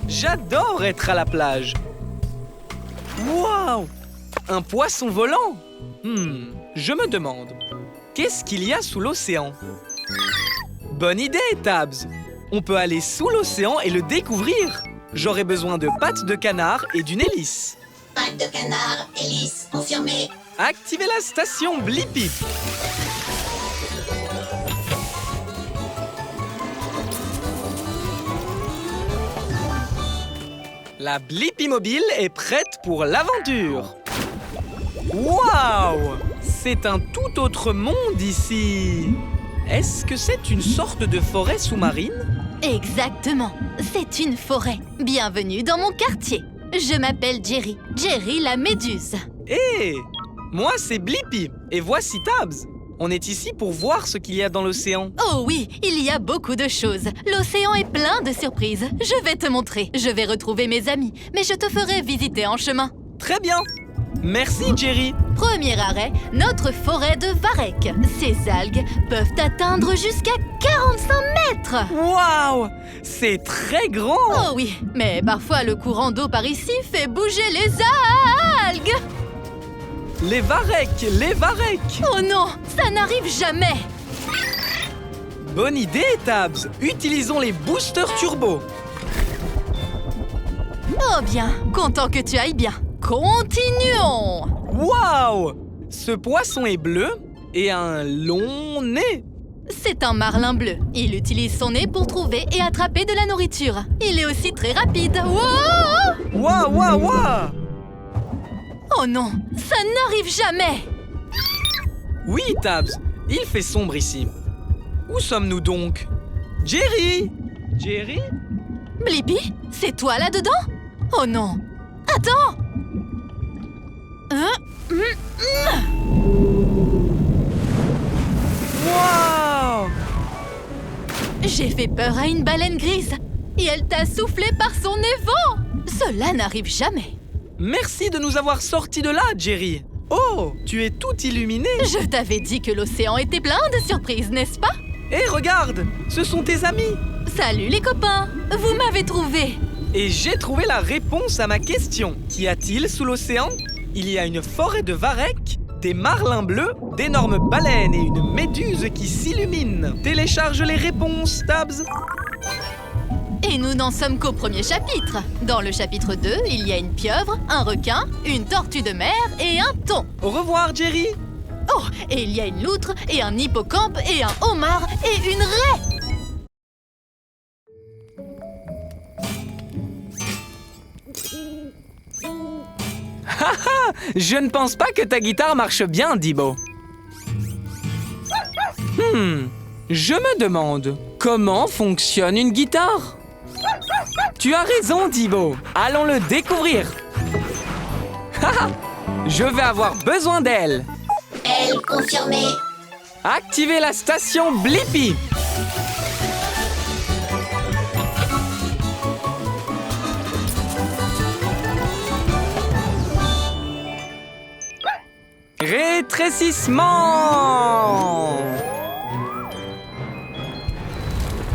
J'adore être à la plage. Waouh! Un poisson volant? Je me demande, qu'est-ce qu'il y a sous l'océan? Bonne idée, Tabs! On peut aller sous l'océan et le découvrir. J'aurai besoin de pattes de canard et d'une hélice. Pattes de canard, hélice, confirmé. Activez la station Blippi. La Blippi mobile est prête pour l'aventure. Waouh! C'est un tout autre monde ici. Est-ce que c'est une sorte de forêt sous-marine? Exactement, c'est une forêt. Bienvenue dans mon quartier. Je m'appelle Jerry, Jerry la méduse. Hé! Moi, c'est Blippi, et voici Tabs. On est ici pour voir ce qu'il y a dans l'océan. Oh oui, il y a beaucoup de choses. L'océan est plein de surprises. Je vais te montrer. Je vais retrouver mes amis, mais je te ferai visiter en chemin. Très bien. Merci, Jerry. Premier arrêt, notre forêt de varech. Ces algues peuvent atteindre jusqu'à 45 mètres. Waouh! C'est très grand! Oh oui, mais parfois le courant d'eau par ici fait bouger les algues. Les varechs! Les varechs! Oh non, ça n'arrive jamais. Bonne idée, Tabs. Utilisons les boosters turbo. Oh bien, content que tu ailles bien. Continuons. Waouh! Ce poisson est bleu et a un long nez. C'est un marlin bleu. Il utilise son nez pour trouver et attraper de la nourriture. Il est aussi très rapide. Wow! Waouh, waouh, waouh! Oh non, ça n'arrive jamais. Oui, Tabs, il fait sombre ici. Où sommes-nous donc? Jerry! Jerry? Blippi, c'est toi là-dedans? Oh non! Attends! Waouh! J'ai fait peur à une baleine grise et elle t'a soufflé par son évent. Cela n'arrive jamais. Merci de nous avoir sortis de là, Jerry. Oh, tu es tout illuminé. Je t'avais dit que l'océan était plein de surprises, n'est-ce pas? Hé, regarde, ce sont tes amis. Salut les copains, vous m'avez trouvé. Et j'ai trouvé la réponse à ma question. Qu'y a-t-il sous l'océan? Il y a une forêt de varech, des marlins bleus, d'énormes baleines et une méduse qui s'illumine. Télécharge les réponses, Tabs. Et nous n'en sommes qu'au premier chapitre. Dans le chapitre 2, il y a une pieuvre, un requin, une tortue de mer et un thon. Au revoir, Jerry. Oh, et il y a une loutre et un hippocampe et un homard et une raie. Je ne pense pas que ta guitare marche bien, Dibo. Je me demande, comment fonctionne une guitare? Tu as raison, Dibo. Allons le découvrir. Je vais avoir besoin d'elle. Elle confirmée. Activez la station Blippi. Rétrécissement.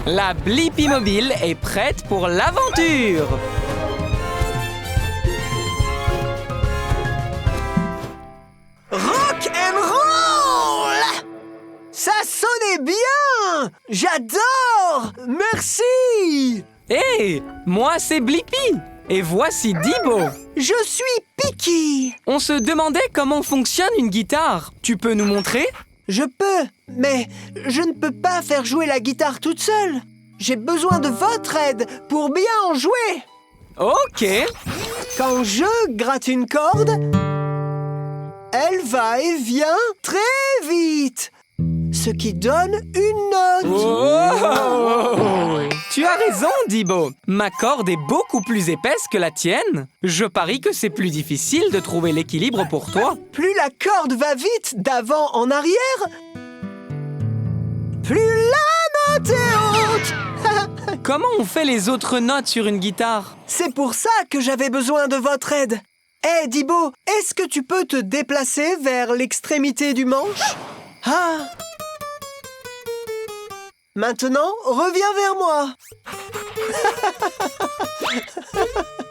La Blippi mobile est prête pour l'aventure. Rock and roll! Ça sonnait bien! J'adore! Merci! Hé, moi c'est Blippi. Et voici Dibo. Je suis Picky. On se demandait comment fonctionne une guitare. Tu peux nous montrer? Je peux, mais je ne peux pas faire jouer la guitare toute seule. J'ai besoin de votre aide pour bien en jouer. Ok. Quand je gratte une corde, elle va et vient très vite, ce qui donne une note. Oh! Tu as raison, Dibo. Ma corde est beaucoup plus épaisse que la tienne. Je parie que c'est plus difficile de trouver l'équilibre pour toi. Plus la corde va vite d'avant en arrière, plus la note est haute. Comment on fait les autres notes sur une guitare? C'est pour ça que j'avais besoin de votre aide. Hé, Dibo, est-ce que tu peux te déplacer vers l'extrémité du manche? Ah! Maintenant, reviens vers moi.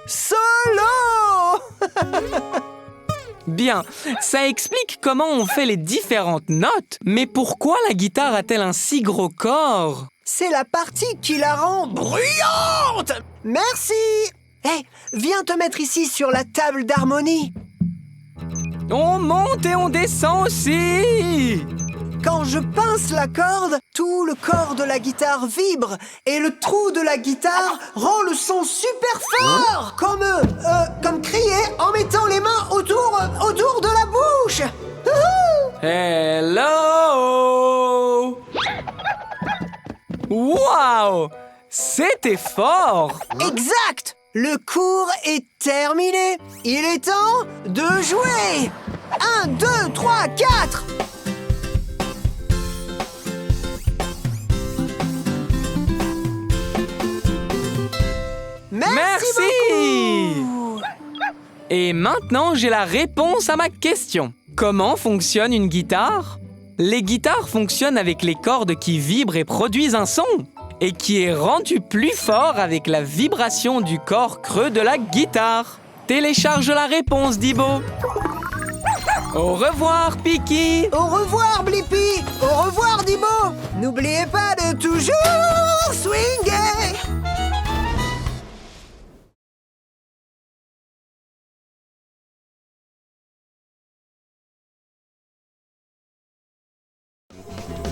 Solo! Bien, ça explique comment on fait les différentes notes. Mais pourquoi la guitare a-t-elle un si gros corps? C'est la partie qui la rend bruyante. Merci. Hé, viens te mettre ici sur la table d'harmonie. On monte et on descend aussi. Quand je pince la corde, tout le corps de la guitare vibre et le trou de la guitare rend le son super fort, comme crier en mettant les mains autour de la bouche. Hello! Wow! C'était fort! Exact! Le cours est terminé. Il est temps de jouer. 1, 2, 3, 4. Merci beaucoup. Et maintenant, j'ai la réponse à ma question. Comment fonctionne une guitare? Les guitares fonctionnent avec les cordes qui vibrent et produisent un son, et qui est rendu plus fort avec la vibration du corps creux de la guitare. Télécharge la réponse, Dibo. Au revoir, Piki. Au revoir, Blippi. Au revoir, Dibo. N'oubliez pas de toujours swinguer.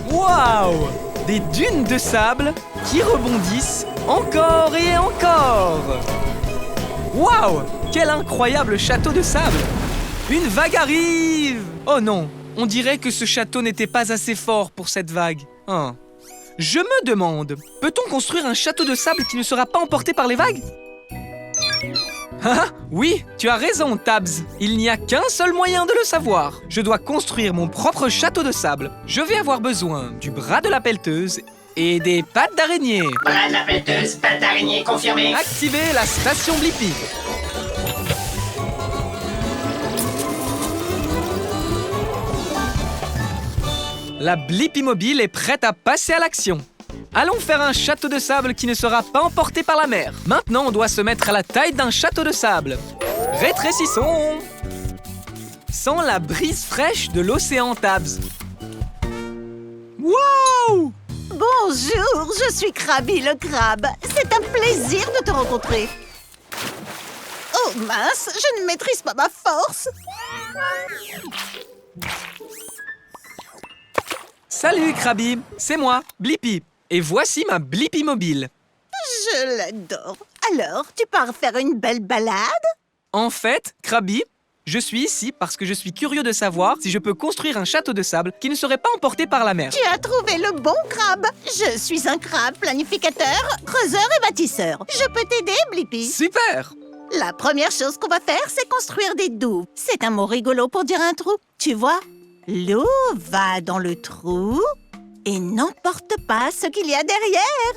Waouh! Des dunes de sable qui rebondissent encore et encore. Waouh! Quel incroyable château de sable! Une vague arrive! Oh non, on dirait que ce château n'était pas assez fort pour cette vague. Hein. Je me demande, peut-on construire un château de sable qui ne sera pas emporté par les vagues? Ah, oui, tu as raison, Tabs. Il n'y a qu'un seul moyen de le savoir. Je dois construire mon propre château de sable. Je vais avoir besoin du bras de la pelleteuse et des pattes d'araignée. Bras de la pelleteuse, pattes d'araignée confirmé. Activez la station Blippi. La Blippi mobile est prête à passer à l'action. Allons faire un château de sable qui ne sera pas emporté par la mer. Maintenant, on doit se mettre à la taille d'un château de sable. Rétrécissons. Sans la brise fraîche de l'océan, Tabs. Wow! Bonjour, je suis Krabi le crabe. C'est un plaisir de te rencontrer. Oh mince, je ne maîtrise pas ma force. Salut, Krabi. C'est moi, Blippi. Et voici ma Blippi mobile. Je l'adore. Alors, tu pars faire une belle balade? En fait, Krabi, je suis ici parce que je suis curieux de savoir si je peux construire un château de sable qui ne serait pas emporté par la mer. Tu as trouvé le bon crabe. Je suis un crabe planificateur, creuseur et bâtisseur. Je peux t'aider, Blippi? Super! La première chose qu'on va faire, c'est construire des douves. C'est un mot rigolo pour dire un trou. Tu vois, l'eau va dans le trou et n'emporte pas ce qu'il y a derrière.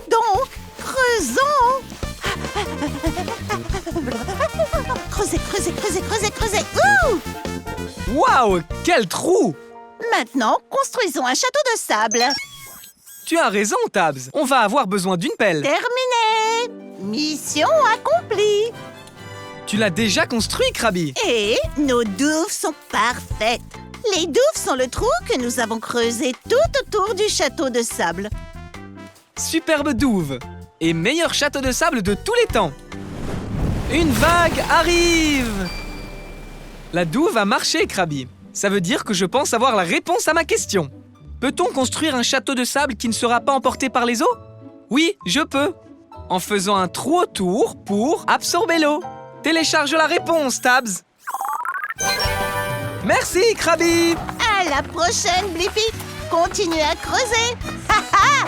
Donc, creusons. Creusez, creusez, creusez, creusez, creusez. Ouh! Waouh! Quel trou! Maintenant, construisons un château de sable. Tu as raison, Tabs. On va avoir besoin d'une pelle. Terminé! Mission accomplie. Tu l'as déjà construit, Krabi. Et nos douves sont parfaites. Les douves sont le trou que nous avons creusé tout autour du château de sable. Superbe douve. Et meilleur château de sable de tous les temps. Une vague arrive. La douve a marché, Krabi. Ça veut dire que je pense avoir la réponse à ma question. Peut-on construire un château de sable qui ne sera pas emporté par les eaux? Oui, je peux. En faisant un trou autour pour absorber l'eau. Télécharge la réponse, Tabs. Merci, Krabi. À la prochaine, Blippi. Continue à creuser. Ha ha!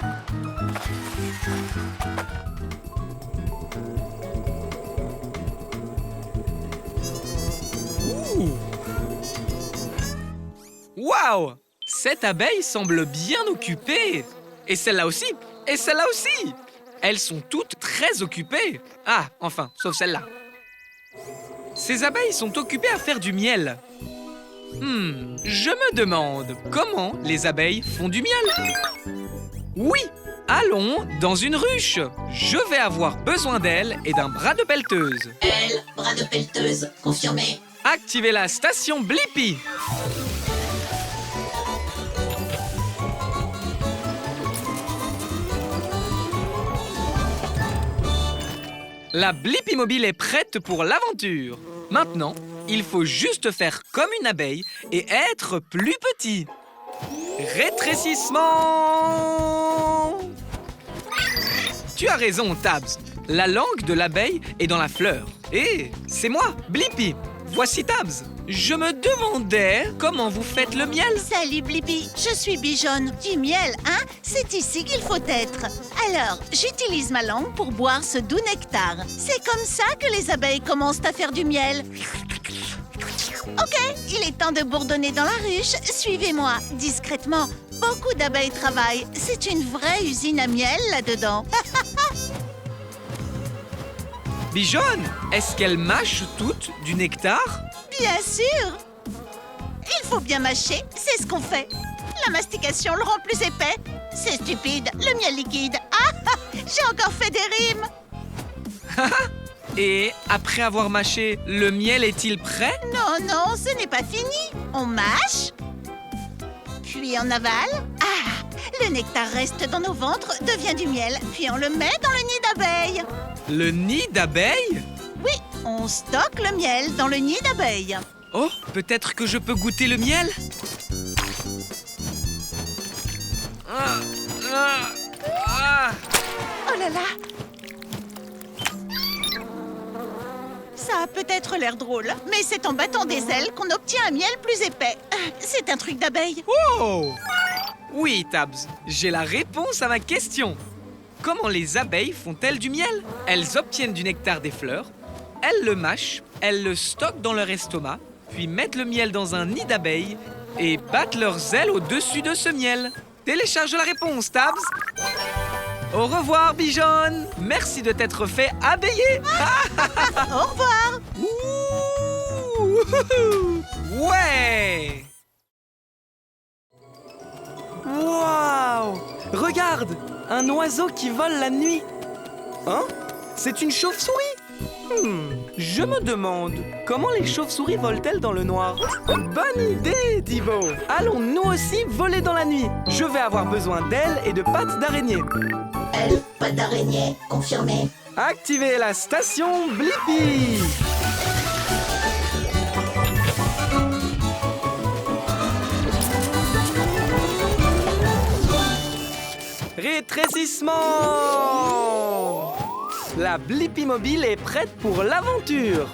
Waouh! Cette abeille semble bien occupée. Et celle-là aussi. Et celle-là aussi. Elles sont toutes très occupées. Ah, enfin, sauf celle-là. Ces abeilles sont occupées à faire du miel. Je me demande comment les abeilles font du miel. Oui, allons dans une ruche. Je vais avoir besoin d'elles et d'un bras de pelleteuse. Elle, bras de pelleteuse, confirmé. Activez la station Blippi. La Blippi mobile est prête pour l'aventure. Maintenant, il faut juste faire comme une abeille et être plus petit. Rétrécissement! Tu as raison, Tabs. La langue de l'abeille est dans la fleur. Et c'est moi, Blippi. Voici Tabs. Je me demandais comment vous faites le miel. Salut Blippi, je suis Bijonne. Du miel, hein? C'est ici qu'il faut être. Alors, j'utilise ma langue pour boire ce doux nectar. C'est comme ça que les abeilles commencent à faire du miel. Ok, il est temps de bourdonner dans la ruche. Suivez-moi, discrètement. Beaucoup d'abeilles travaillent. C'est une vraie usine à miel là-dedans. Bijoune, est-ce qu'elles mâchent toutes du nectar? Bien sûr! Il faut bien mâcher, c'est ce qu'on fait. La mastication le rend plus épais. C'est stupide, le miel liquide. Ah, j'ai encore fait des rimes. Et après avoir mâché, le miel est-il prêt? Non, non, ce n'est pas fini. On mâche, puis on avale. Ah, le nectar reste dans nos ventres, devient du miel, puis on le met dans le nid d'abeilles. Le nid d'abeilles? Oui, on stocke le miel dans le nid d'abeilles. Oh, peut-être que je peux goûter le miel? Oh là là! Ça a peut-être l'air drôle, mais c'est en battant des ailes qu'on obtient un miel plus épais. C'est un truc d'abeille. Oh! Oui, Tabs, j'ai la réponse à ma question. Comment les abeilles font-elles du miel? Elles obtiennent du nectar des fleurs, elles le mâchent, elles le stockent dans leur estomac, puis mettent le miel dans un nid d'abeilles et battent leurs ailes au-dessus de ce miel. Télécharge la réponse, Tabs. Au revoir, Bijoune. Merci de t'être fait abeiller. Au revoir. Ouh. Ouais. Waouh. Regarde, un oiseau qui vole la nuit. Hein? C'est une chauve-souris. Je me demande, comment les chauves-souris volent-elles dans le noir? Bonne idée, Dibo! Allons nous aussi voler dans la nuit. Je vais avoir besoin d'ailes et de pattes d'araignée. Ailes, pattes d'araignée, confirmé. Activez la station Blippi! Rétrécissement! La Blippi mobile est prête pour l'aventure.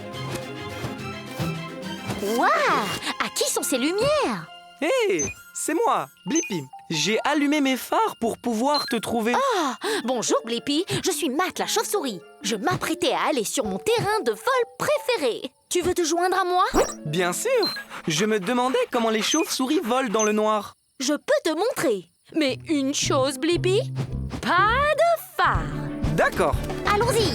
Waouh! À qui sont ces lumières? Hé, c'est moi, Blippi. J'ai allumé mes phares pour pouvoir te trouver. Ah! Bonjour Blippi, je suis Matt la chauve-souris. Je m'apprêtais à aller sur mon terrain de vol préféré. Tu veux te joindre à moi? Bien sûr! Je me demandais comment les chauves-souris volent dans le noir. Je peux te montrer. Mais une chose, Blippi, pas de phare. D'accord. Allons-y.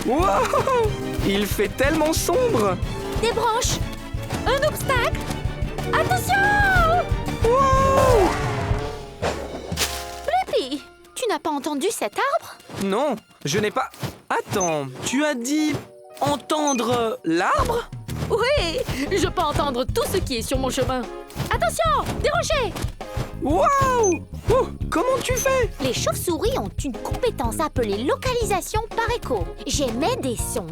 Wow! Il fait tellement sombre. Des branches. Un obstacle. Attention! Wow! Blippi, tu n'as pas entendu cet arbre? Non, je n'ai pas... Attends, tu as dit entendre l'arbre? Oui, je peux entendre tout ce qui est sur mon chemin. Attention, des rochers! Waouh! Oh, comment tu fais? Les chauves-souris ont une compétence appelée localisation par écho. J'émets des sons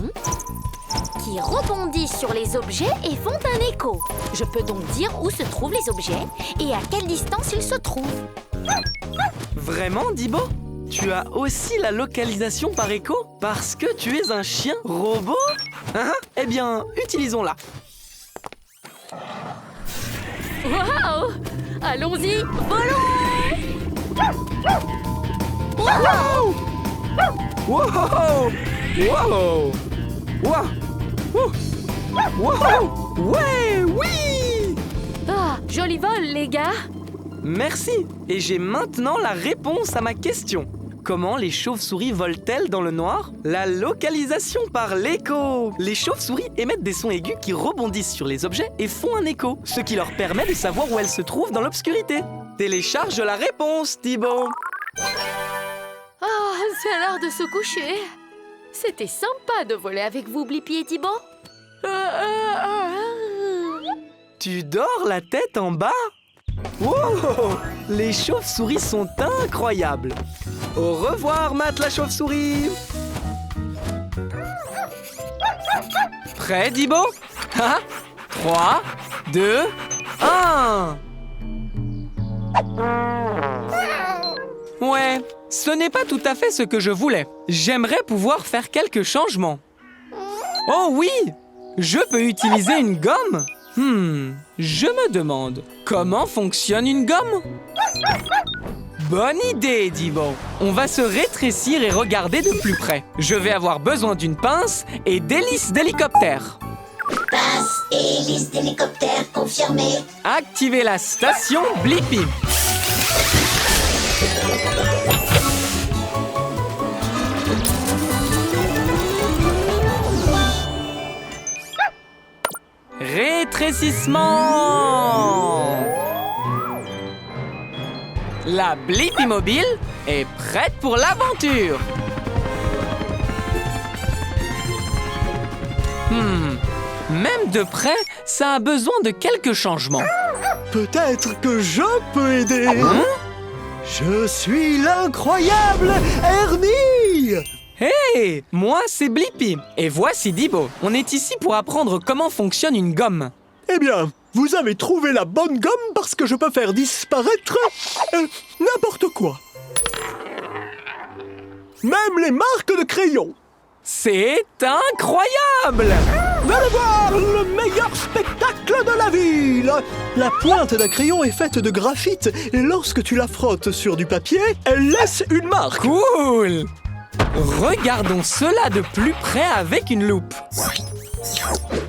qui rebondissent sur les objets et font un écho. Je peux donc dire où se trouvent les objets et à quelle distance ils se trouvent. Vraiment, Dibo? Tu as aussi la localisation par écho? Parce que tu es un chien robot? Eh bien, utilisons-la. Waouh! Allons-y, volons! Wow! Wow! Wow! Wow! Wow! Ouais, oui! Ah, joli vol, les gars! Merci! Et j'ai maintenant la réponse à ma question. Comment les chauves-souris volent-elles dans le noir? La localisation par l'écho! Les chauves-souris émettent des sons aigus qui rebondissent sur les objets et font un écho, ce qui leur permet de savoir où elles se trouvent dans l'obscurité. Télécharge la réponse, Thibaut! Ah, c'est l'heure de se coucher. C'était sympa de voler avec vous, Blippi et Thibaut. Tu dors la tête en bas? Wow! Les chauves-souris sont incroyables! Au revoir, Matt la chauve-souris! Prêt, Dibo? 3, 2, 1! Ouais, ce n'est pas tout à fait ce que je voulais. J'aimerais pouvoir faire quelques changements. Oh oui! Je peux utiliser une gomme? Je me demande, comment fonctionne une gomme? Bonne idée, Dibo. On va se rétrécir et regarder de plus près. Je vais avoir besoin d'une pince et d'hélice d'hélicoptère. Pince et hélice d'hélicoptère confirmé. Activez la station Blippi. rafraîchissement. La Blippi Mobile est prête pour l'aventure. Même de près, ça a besoin de quelques changements. Peut-être que je peux aider. Je suis l'incroyable Ernie. Hey, moi c'est Blippi et voici Dibo. On est ici pour apprendre comment fonctionne une gomme. Eh bien, vous avez trouvé la bonne gomme parce que je peux faire disparaître n'importe quoi. Même les marques de crayons. C'est incroyable! Venez voir le meilleur spectacle de la ville! La pointe d'un crayon est faite de graphite et lorsque tu la frottes sur du papier, elle laisse une marque. Cool! Regardons cela de plus près avec une loupe.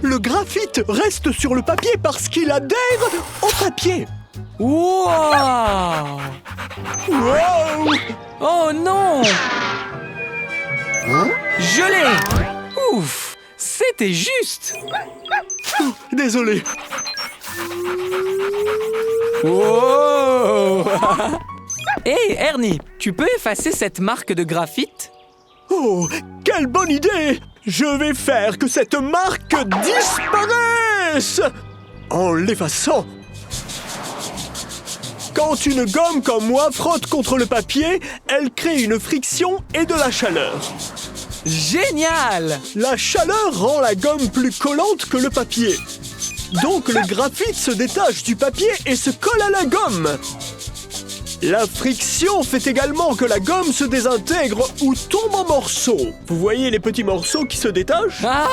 Le graphite reste sur le papier parce qu'il adhère au papier. Wow! Wow! Oh non! Je l'ai! Ouf! C'était juste! Désolé. Wow! Hey, Ernie, tu peux effacer cette marque de graphite? Oh, quelle bonne idée! Je vais faire que cette marque disparaisse! En l'effaçant. Quand une gomme comme moi frotte contre le papier, elle crée une friction et de la chaleur. Génial! La chaleur rend la gomme plus collante que le papier. Donc le graphite se détache du papier et se colle à la gomme. La friction fait également que la gomme se désintègre ou tombe en morceaux. Vous voyez les petits morceaux qui se détachent? Ah!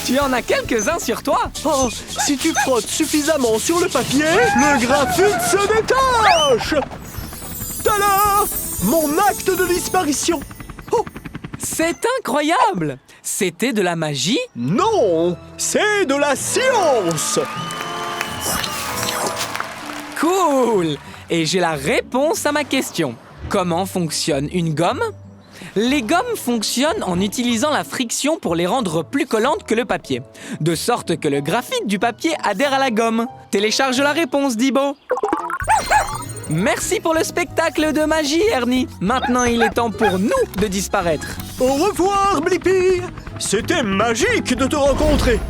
Tu en as quelques-uns sur toi? Oh, si tu frottes suffisamment sur le papier, le graphite se détache! Tada! Mon acte de disparition! Oh! C'est incroyable! C'était de la magie? Non! C'est de la science! Cool! Et j'ai la réponse à ma question. Comment fonctionne une gomme? Les gommes fonctionnent en utilisant la friction pour les rendre plus collantes que le papier, de sorte que le graphite du papier adhère à la gomme. Télécharge la réponse, Dibo. Merci pour le spectacle de magie, Ernie. Maintenant, il est temps pour nous de disparaître. Au revoir, Blippi! C'était magique de te rencontrer.